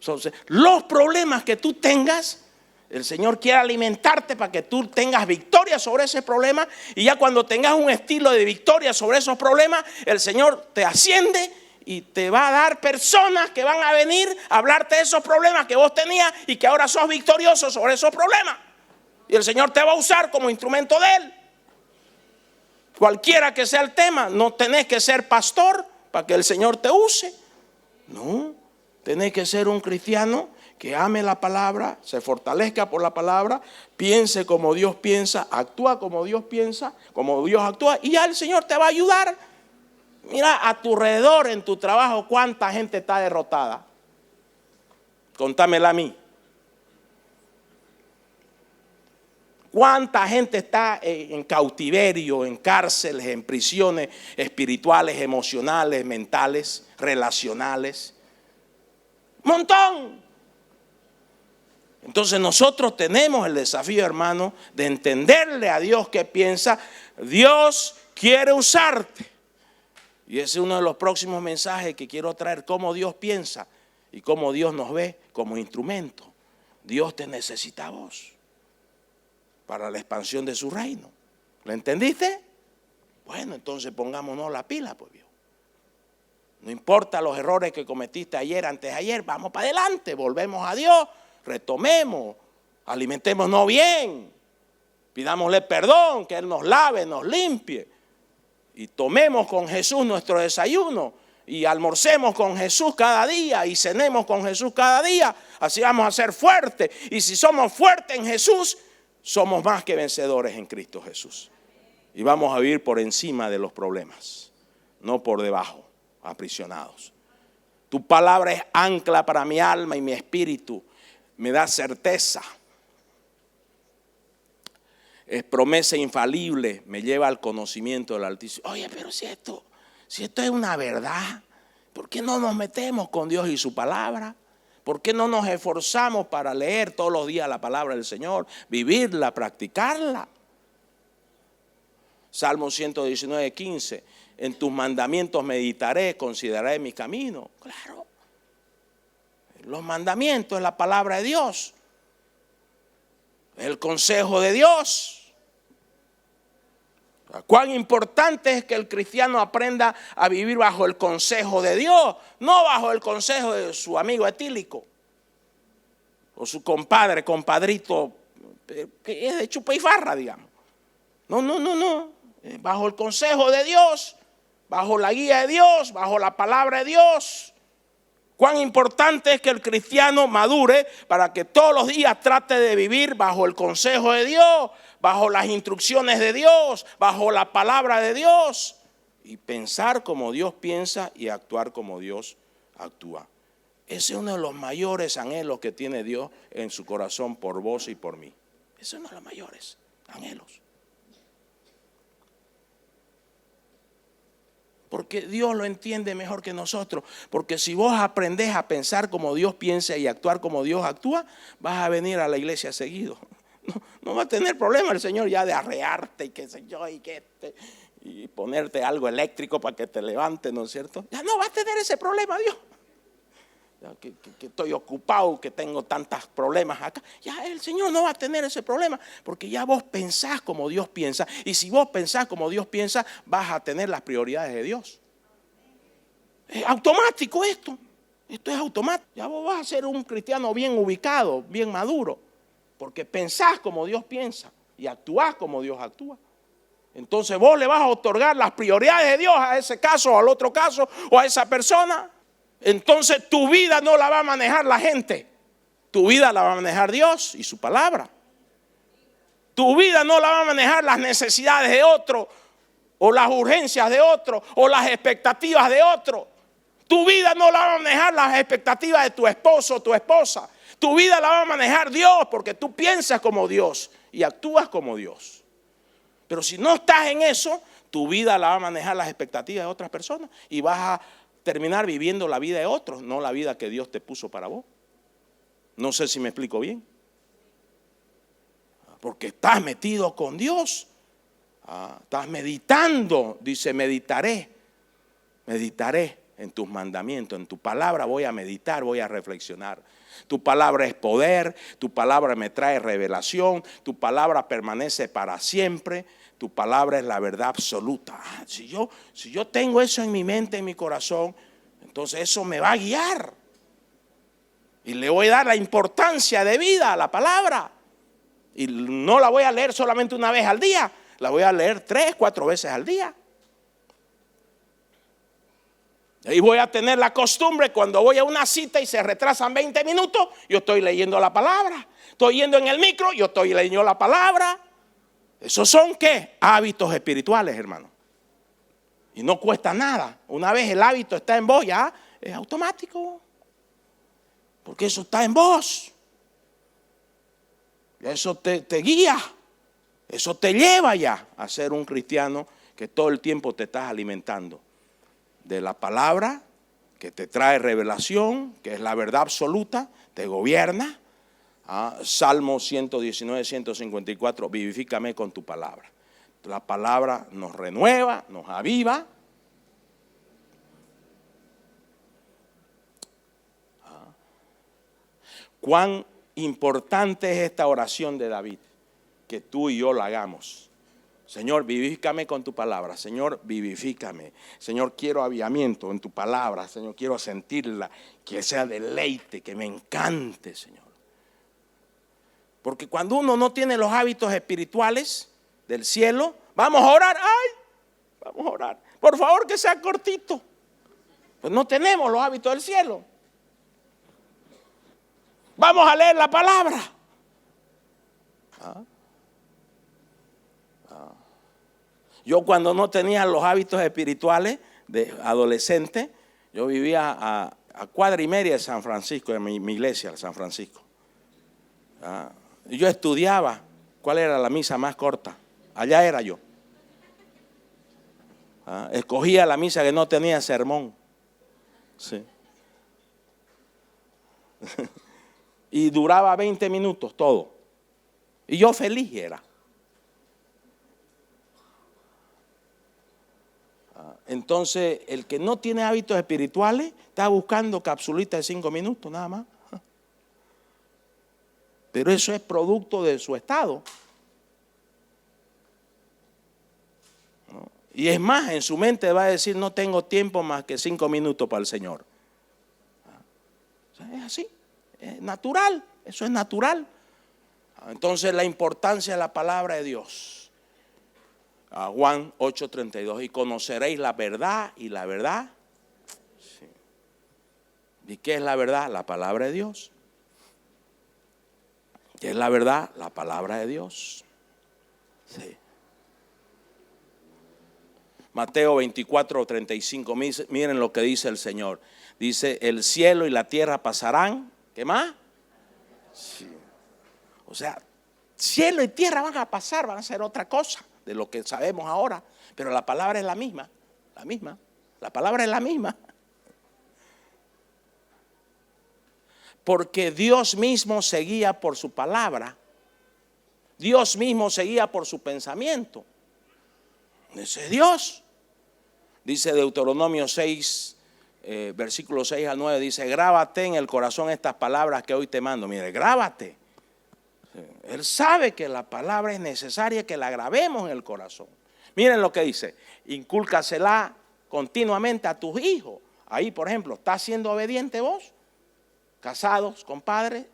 Entonces, los problemas que tú tengas, el Señor quiere alimentarte para que tú tengas victoria sobre ese problema. Y ya cuando tengas un estilo de victoria sobre esos problemas, el Señor te asciende y te va a dar personas que van a venir a hablarte de esos problemas que vos tenías y que ahora sos victorioso sobre esos problemas. Y el Señor te va a usar como instrumento de Él. Cualquiera que sea el tema, no tenés que ser pastor para que el Señor te use. No. Tenés que ser un cristiano que ame la palabra, se fortalezca por la palabra, piense como Dios piensa, actúa como Dios piensa, como Dios actúa, y ya el Señor te va a ayudar. Mira a tu alrededor, en tu trabajo, cuánta gente está derrotada. Contámela a mí. Cuánta gente está en cautiverio, en cárceles, en prisiones espirituales, emocionales, mentales, relacionales. Montón. Entonces nosotros tenemos el desafío, hermano, de entenderle a Dios qué piensa. Dios quiere usarte. Y ese es uno de los próximos mensajes que quiero traer, cómo Dios piensa y cómo Dios nos ve como instrumento. Dios te necesita a vos para la expansión de su reino. ¿Lo entendiste? Bueno, entonces pongámonos la pila, pues Dios. No importa los errores que cometiste ayer, antes de ayer, vamos para adelante, volvemos a Dios, retomemos, alimentémonos bien, pidámosle perdón, que Él nos lave, nos limpie y tomemos con Jesús nuestro desayuno y almorcemos con Jesús cada día y cenemos con Jesús cada día, así vamos a ser fuertes. Y si somos fuertes en Jesús, somos más que vencedores en Cristo Jesús. Y vamos a vivir por encima de los problemas, no por debajo. Aprisionados. Tu palabra es ancla para mi alma y mi espíritu. Me da certeza. Es promesa infalible. Me lleva al conocimiento del Altísimo. Oye, pero si esto es una verdad, ¿por qué no nos metemos con Dios y su palabra? ¿Por qué no nos esforzamos para leer todos los días la palabra del Señor, vivirla, practicarla? Salmo 119, 15. En tus mandamientos meditaré, consideraré mi camino. Claro. Los mandamientos es la palabra de Dios. El consejo de Dios. Cuán importante es que el cristiano aprenda a vivir bajo el consejo de Dios, no bajo el consejo de su amigo etílico o su compadrito que es de chupa y farra, digamos. No. Bajo el consejo de Dios, bajo la guía de Dios, bajo la palabra de Dios. Cuán importante es que el cristiano madure para que todos los días trate de vivir bajo el consejo de Dios, bajo las instrucciones de Dios, bajo la palabra de Dios y pensar como Dios piensa y actuar como Dios actúa. Ese es uno de los mayores anhelos que tiene Dios en su corazón por vos y por mí. Ese es uno de los mayores anhelos. Porque Dios lo entiende mejor que nosotros. Porque si vos aprendés a pensar como Dios piensa y actuar como Dios actúa, vas a venir a la iglesia seguido. No va a tener problema el Señor ya de arrearte y qué sé yo y ponerte algo eléctrico para que te levante, ¿no es cierto? Ya no va a tener ese problema Dios. Ya que estoy ocupado, que tengo tantos problemas acá. Ya el Señor no va a tener ese problema porque ya vos pensás como Dios piensa. Y si vos pensás como Dios piensa, vas a tener las prioridades de Dios. Es automático esto. Esto es automático. Ya vos vas a ser un cristiano bien ubicado, bien maduro. Porque pensás como Dios piensa y actuás como Dios actúa. Entonces vos le vas a otorgar las prioridades de Dios a ese caso, o al otro caso, o a esa persona. Entonces tu vida no la va a manejar la gente. Tu vida la va a manejar Dios y su palabra. Tu vida no la va a manejar las necesidades de otro, o las urgencias de otro, o las expectativas de otro. Tu vida no la va a manejar las expectativas de tu esposo o tu esposa. Tu vida la va a manejar Dios, porque tú piensas como Dios y actúas como Dios. Pero si no estás en eso, tu vida la va a manejar las expectativas de otras personas y vas a terminar viviendo la vida de otros, no la vida que Dios te puso para vos. No sé si me explico bien. Porque estás metido con Dios. Estás meditando. Dice, meditaré en tus mandamientos, en tu palabra voy a meditar, voy a reflexionar. Tu palabra es poder, tu palabra me trae revelación, tu palabra permanece para siempre, tu palabra es la verdad absoluta. Si yo tengo eso en mi mente, en mi corazón, entonces eso me va a guiar. Y le voy a dar la importancia de vida a la palabra. Y no la voy a leer solamente una vez al día, la voy a leer 3, 4 veces al día. Y voy a tener la costumbre, cuando voy a una cita y se retrasan 20 minutos, yo estoy leyendo la palabra. Estoy yendo en el micro, yo estoy leyendo la palabra. Esos son, ¿qué? Hábitos espirituales, hermano. Y no cuesta nada. Una vez el hábito está en vos, ya es automático. Porque eso está en vos. Y eso te guía. Eso te lleva ya a ser un cristiano que todo el tiempo te estás alimentando de la palabra, que te trae revelación, que es la verdad absoluta, te gobierna. Salmo 119, 154, vivifícame con tu palabra. La palabra nos renueva, nos aviva. Cuán importante es esta oración de David, que tú y yo la hagamos. Señor, vivifícame con tu palabra. Señor, vivifícame. Señor, quiero avivamiento en tu palabra. Señor, quiero sentirla, que sea deleite, que me encante, Señor. Porque cuando uno no tiene los hábitos espirituales del cielo, vamos a orar. Vamos a orar. Por favor, que sea cortito. Pues no tenemos los hábitos del cielo. Vamos a leer la palabra. Yo cuando no tenía los hábitos espirituales de adolescente, yo vivía a cuadra y media de San Francisco, de mi iglesia, San Francisco. Yo estudiaba cuál era la misa más corta. Allá era yo. Escogía la misa que no tenía sermón. Sí. Y duraba 20 minutos todo. Y yo feliz era. Entonces, el que no tiene hábitos espirituales está buscando capsulitas de 5 minutos nada más. Pero eso es producto de su estado. Y es más, en su mente va a decir, no tengo tiempo más que 5 minutos para el Señor. O sea, es así, es natural, eso es natural. Entonces, la importancia de la palabra de Dios. Juan 8:32, y conoceréis la verdad, y la verdad. Sí. ¿Y qué es la verdad? La palabra de Dios. ¿Qué es la verdad? La palabra de Dios. Sí. Mateo 24:35, miren lo que dice el Señor. Dice, el cielo y la tierra pasarán. ¿Qué más? Sí. O sea, cielo y tierra van a pasar, van a ser otra cosa de lo que sabemos ahora, pero la palabra es la misma, la palabra es la misma. Porque Dios mismo se guía por su palabra, Dios mismo se guía por su pensamiento. Ese es Dios. Dice Deuteronomio 6, versículo 6 al 9, dice, grábate en el corazón estas palabras que hoy te mando. Mire, grábate. Él sabe que la palabra es necesaria que la grabemos en el corazón. Miren lo que dice, incúlcasela continuamente a tus hijos, Ahí, por ejemplo, ¿estás siendo obediente vos? Casados con padres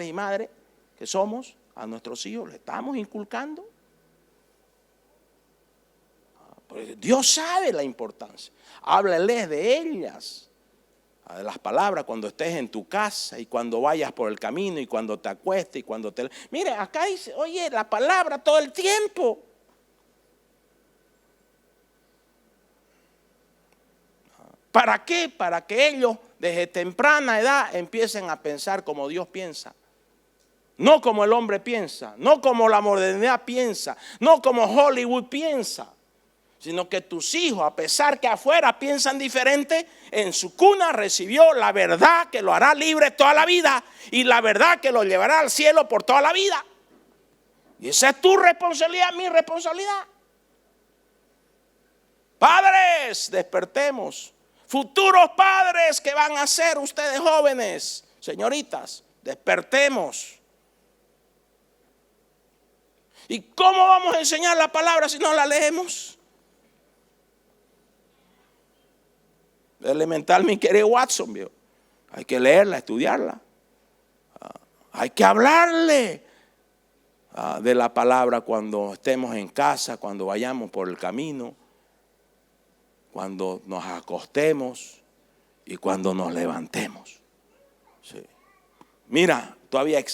y madres que somos, a nuestros hijos, ¿le estamos inculcando? Porque Dios sabe la importancia. Háblales de ellas, de las palabras cuando estés en tu casa y cuando vayas por el camino y cuando te acuestes y cuando te... Mire, acá dice, oye, la palabra todo el tiempo. ¿Para qué? Para que ellos desde temprana edad empiecen a pensar como Dios piensa. No como el hombre piensa, no como la modernidad piensa, no como Hollywood piensa, sino que tus hijos, a pesar que afuera piensan diferente, en su cuna recibió la verdad que lo hará libre toda la vida y la verdad que lo llevará al cielo por toda la vida. Y esa es tu responsabilidad, mi responsabilidad. Padres, despertemos. Futuros padres que van a ser ustedes jóvenes, señoritas, despertemos. ¿Y cómo vamos a enseñar la palabra si no la leemos? Elemental, mi querido Watson, ¿vio? Hay que leerla, estudiarla. Hay que hablarle de la palabra cuando estemos en casa, cuando vayamos por el camino, cuando nos acostemos y cuando nos levantemos. Sí. Mira, todavía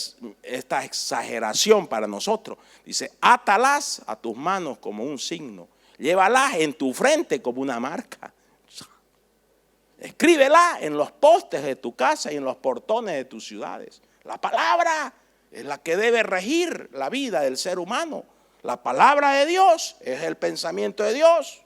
esta exageración para nosotros. Dice, átalas a tus manos como un signo. Llévalas en tu frente como una marca. Escríbela en los postes de tu casa y en los portones de tus ciudades. La palabra es la que debe regir la vida del ser humano. La palabra de Dios es el pensamiento de Dios.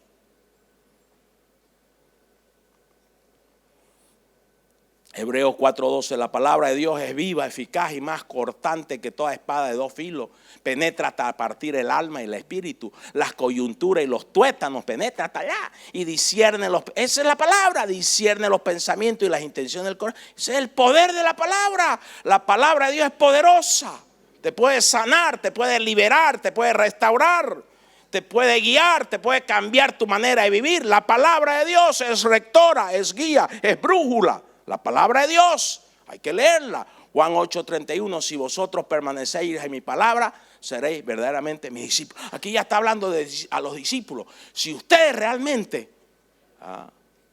Hebreos 4:12, la palabra de Dios es viva, eficaz y más cortante que toda espada de dos filos. Penetra hasta partir el alma y el espíritu, las coyunturas y los tuétanos, penetra hasta allá y discierne esa es la palabra, discierne los pensamientos y las intenciones del corazón. Ese es el poder de la palabra. La palabra de Dios es poderosa. Te puede sanar, te puede liberar, te puede restaurar, te puede guiar, te puede cambiar tu manera de vivir. La palabra de Dios es rectora, es guía, es brújula. La palabra de Dios, hay que leerla. Juan 8:31, si vosotros permanecéis en mi palabra, seréis verdaderamente mis discípulos. Aquí ya está hablando a los discípulos. Si ustedes realmente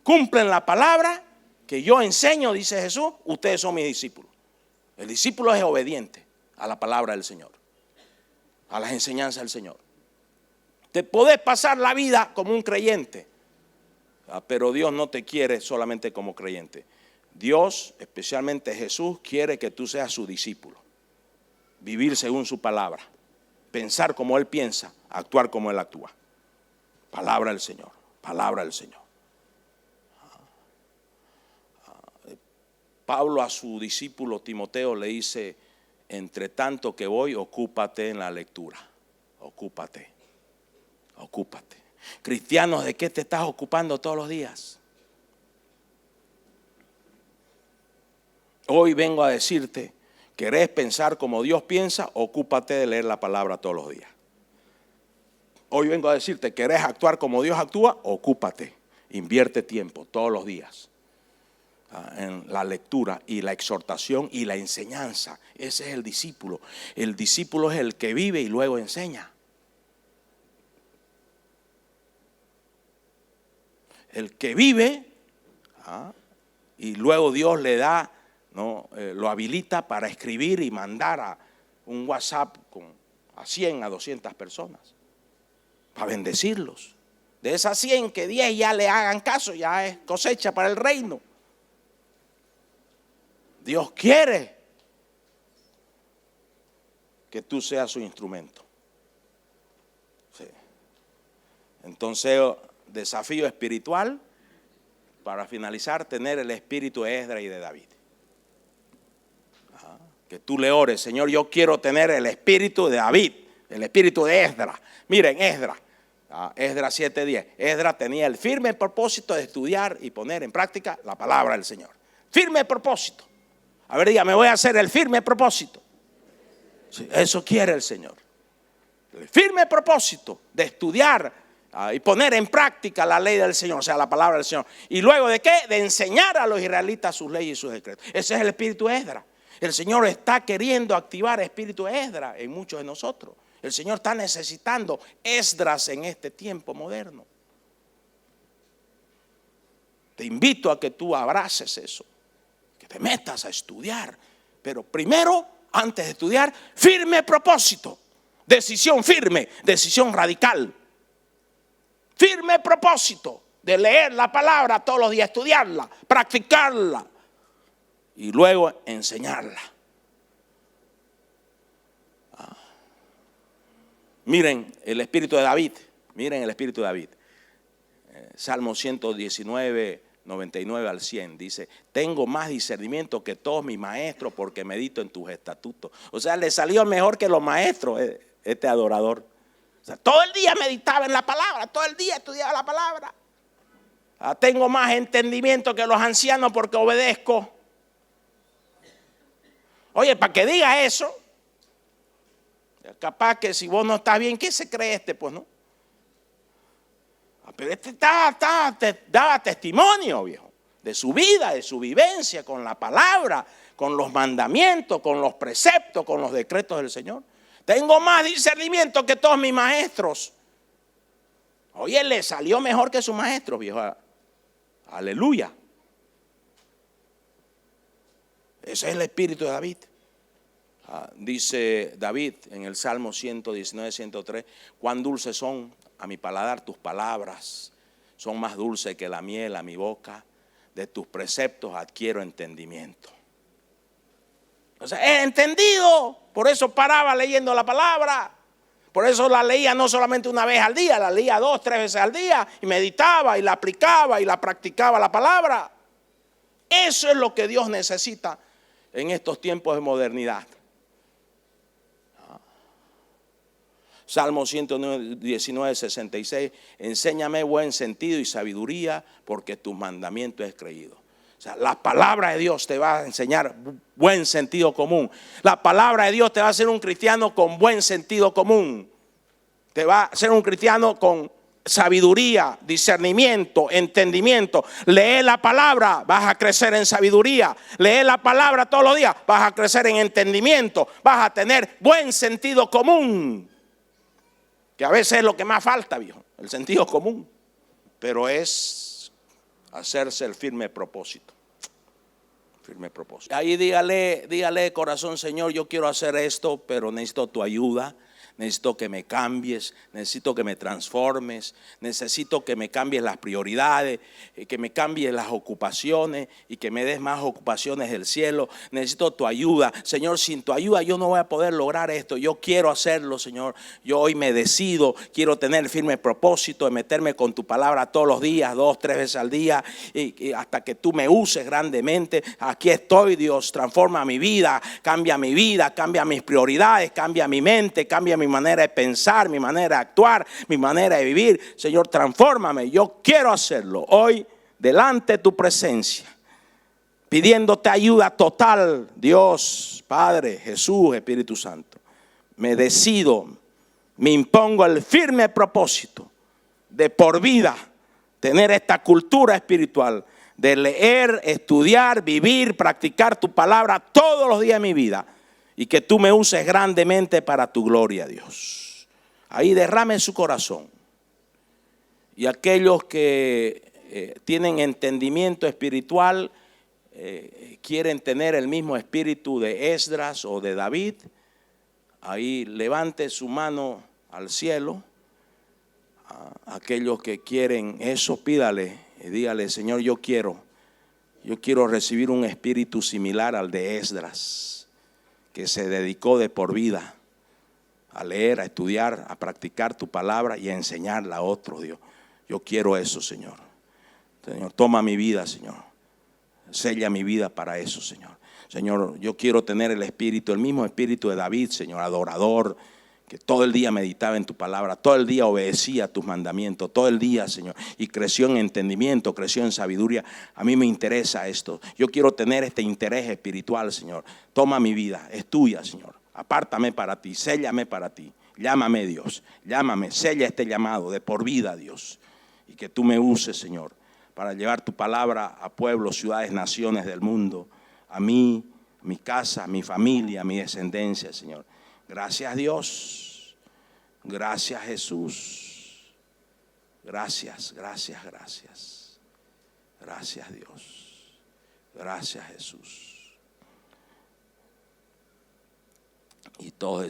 cumplen la palabra que yo enseño, dice Jesús, ustedes son mis discípulos. El discípulo es obediente a la palabra del Señor, a las enseñanzas del Señor. Te podés pasar la vida como un creyente, pero Dios no te quiere solamente como creyente. Dios, especialmente Jesús, quiere que tú seas su discípulo. Vivir según su palabra. Pensar como Él piensa, actuar como Él actúa. Palabra del Señor, palabra del Señor. Pablo a su discípulo Timoteo le dice, entre tanto que voy, ocúpate en la lectura. Ocúpate. Cristianos, ¿de qué te estás ocupando todos los días? Hoy vengo a decirte, ¿querés pensar como Dios piensa? Ocúpate de leer la palabra todos los días. Hoy vengo a decirte, ¿querés actuar como Dios actúa? Ocúpate, invierte tiempo todos los días en la lectura y la exhortación y la enseñanza. Ese es el discípulo. El discípulo es el que vive y luego enseña. El que vive y luego Dios le da, lo habilita para escribir y mandar a un WhatsApp a 100, a 200 personas para bendecirlos. De esas 100 que 10 ya le hagan caso, ya es cosecha para el reino. Dios quiere que tú seas su instrumento. Sí. Entonces, desafío espiritual para finalizar, tener el espíritu de Esdras y de David. Que tú le ores, Señor, yo quiero tener el espíritu de David, el espíritu de Esdras. Miren, Esdras 7:10. Esdras tenía el firme propósito de estudiar y poner en práctica la palabra del Señor. Firme propósito. A ver, diga, me voy a hacer el firme propósito. Sí, eso quiere el Señor. El firme propósito de estudiar Y poner en práctica la ley del Señor, o sea, la palabra del Señor. ¿Y luego de qué? De enseñar a los israelitas sus leyes y sus decretos. Ese es el espíritu de Esdras. El Señor está queriendo activar el espíritu de Esdras en muchos de nosotros. El Señor está necesitando Esdras en este tiempo moderno. Te invito a que tú abraces eso, que te metas a estudiar. Pero primero, antes de estudiar, firme propósito. Decisión firme, decisión radical. Firme propósito de leer la palabra todos los días, estudiarla, practicarla y luego enseñarla. Miren el espíritu de David, miren el espíritu de David. Salmo 119, 99 al 100 dice: tengo más discernimiento que todos mis maestros porque medito en tus estatutos. O sea, le salió mejor que los maestros este adorador. O sea, todo el día meditaba en la palabra, todo el día estudiaba la palabra. Tengo más entendimiento que los ancianos porque obedezco. Oye, para que diga eso, capaz que si vos no estás bien, ¿qué se cree este? Pues no. Pero este daba testimonio, viejo, de su vida, de su vivencia con la palabra, con los mandamientos, con los preceptos, con los decretos del Señor. Tengo más discernimiento que todos mis maestros. Oye, le salió mejor que su maestro, viejo. Aleluya. Ese es el espíritu de David. Dice David en el Salmo 119, 103: cuán dulces son a mi paladar tus palabras, son más dulces que la miel a mi boca, de tus preceptos adquiero entendimiento. O sea, he entendido, por eso paraba leyendo la palabra. Por eso la leía no solamente una vez al día, la leía 2, 3 veces al día y meditaba y la aplicaba y la practicaba la palabra. Eso es lo que Dios necesita en estos tiempos de modernidad. Salmo 119, 66: enséñame buen sentido y sabiduría porque tus mandamientos he creído. O sea, la palabra de Dios te va a enseñar buen sentido común. La palabra de Dios te va a hacer un cristiano con buen sentido común. Te va a hacer un cristiano con sabiduría, discernimiento, entendimiento. Lee la palabra, vas a crecer en sabiduría. Lee la palabra todos los días, vas a crecer en entendimiento. Vas a tener buen sentido común. Que a veces es lo que más falta, viejo, el sentido común. Pero es hacerse el firme propósito. Firme propósito. Ahí dígale corazón: Señor, yo quiero hacer esto, pero necesito tu ayuda. Necesito que me cambies, necesito que me transformes, necesito que me cambies las prioridades, que me cambies las ocupaciones y que me des más ocupaciones del cielo. Necesito tu ayuda. Señor, sin tu ayuda yo no voy a poder lograr esto. Yo quiero hacerlo, Señor. Yo hoy me decido, quiero tener firme propósito de meterme con tu palabra todos los días, 2, 3 veces al día, y hasta que tú me uses grandemente. Aquí estoy, Dios, transforma mi vida, cambia mis prioridades, cambia mi mente, cambia mi manera de pensar, mi manera de actuar, mi manera de vivir. Señor, transfórmame. Yo quiero hacerlo hoy delante de tu presencia, pidiéndote ayuda total. Dios, Padre, Jesús, Espíritu Santo, me decido, me impongo el firme propósito de por vida tener esta cultura espiritual de leer, estudiar, vivir, practicar tu palabra todos los días de mi vida. Y que tú me uses grandemente para tu gloria, Dios. Ahí derrame su corazón. Y aquellos que tienen entendimiento espiritual, quieren tener el mismo espíritu de Esdras o de David, ahí levante su mano al cielo. Aquellos que quieren eso, pídale y dígale: Señor, yo quiero recibir un espíritu similar al de Esdras, que se dedicó de por vida a leer, a estudiar, a practicar tu palabra y a enseñarla a otros, Dios. Yo quiero eso, Señor. Señor, toma mi vida, Señor. Sella mi vida para eso, Señor. Señor, yo quiero tener el espíritu, el mismo espíritu de David, Señor, adorador, que todo el día meditaba en tu palabra, todo el día obedecía tus mandamientos, todo el día, Señor, y creció en entendimiento, creció en sabiduría. A mí me interesa esto. Yo quiero tener este interés espiritual, Señor. Toma mi vida, es tuya, Señor. Apártame para ti, séllame para ti. Llámame, Dios, llámame, sella este llamado de por vida, Dios. Y que tú me uses, Señor, para llevar tu palabra a pueblos, ciudades, naciones del mundo, a mí, a mi casa, a mi familia, a mi descendencia, Señor. Gracias, Dios. Gracias, Jesús. Gracias, gracias, gracias. Gracias, Dios. Gracias, Jesús. Y todos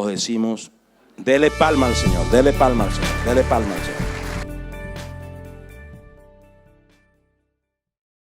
decimos, dele palma al Señor, dele palma al Señor, dele palma al Señor.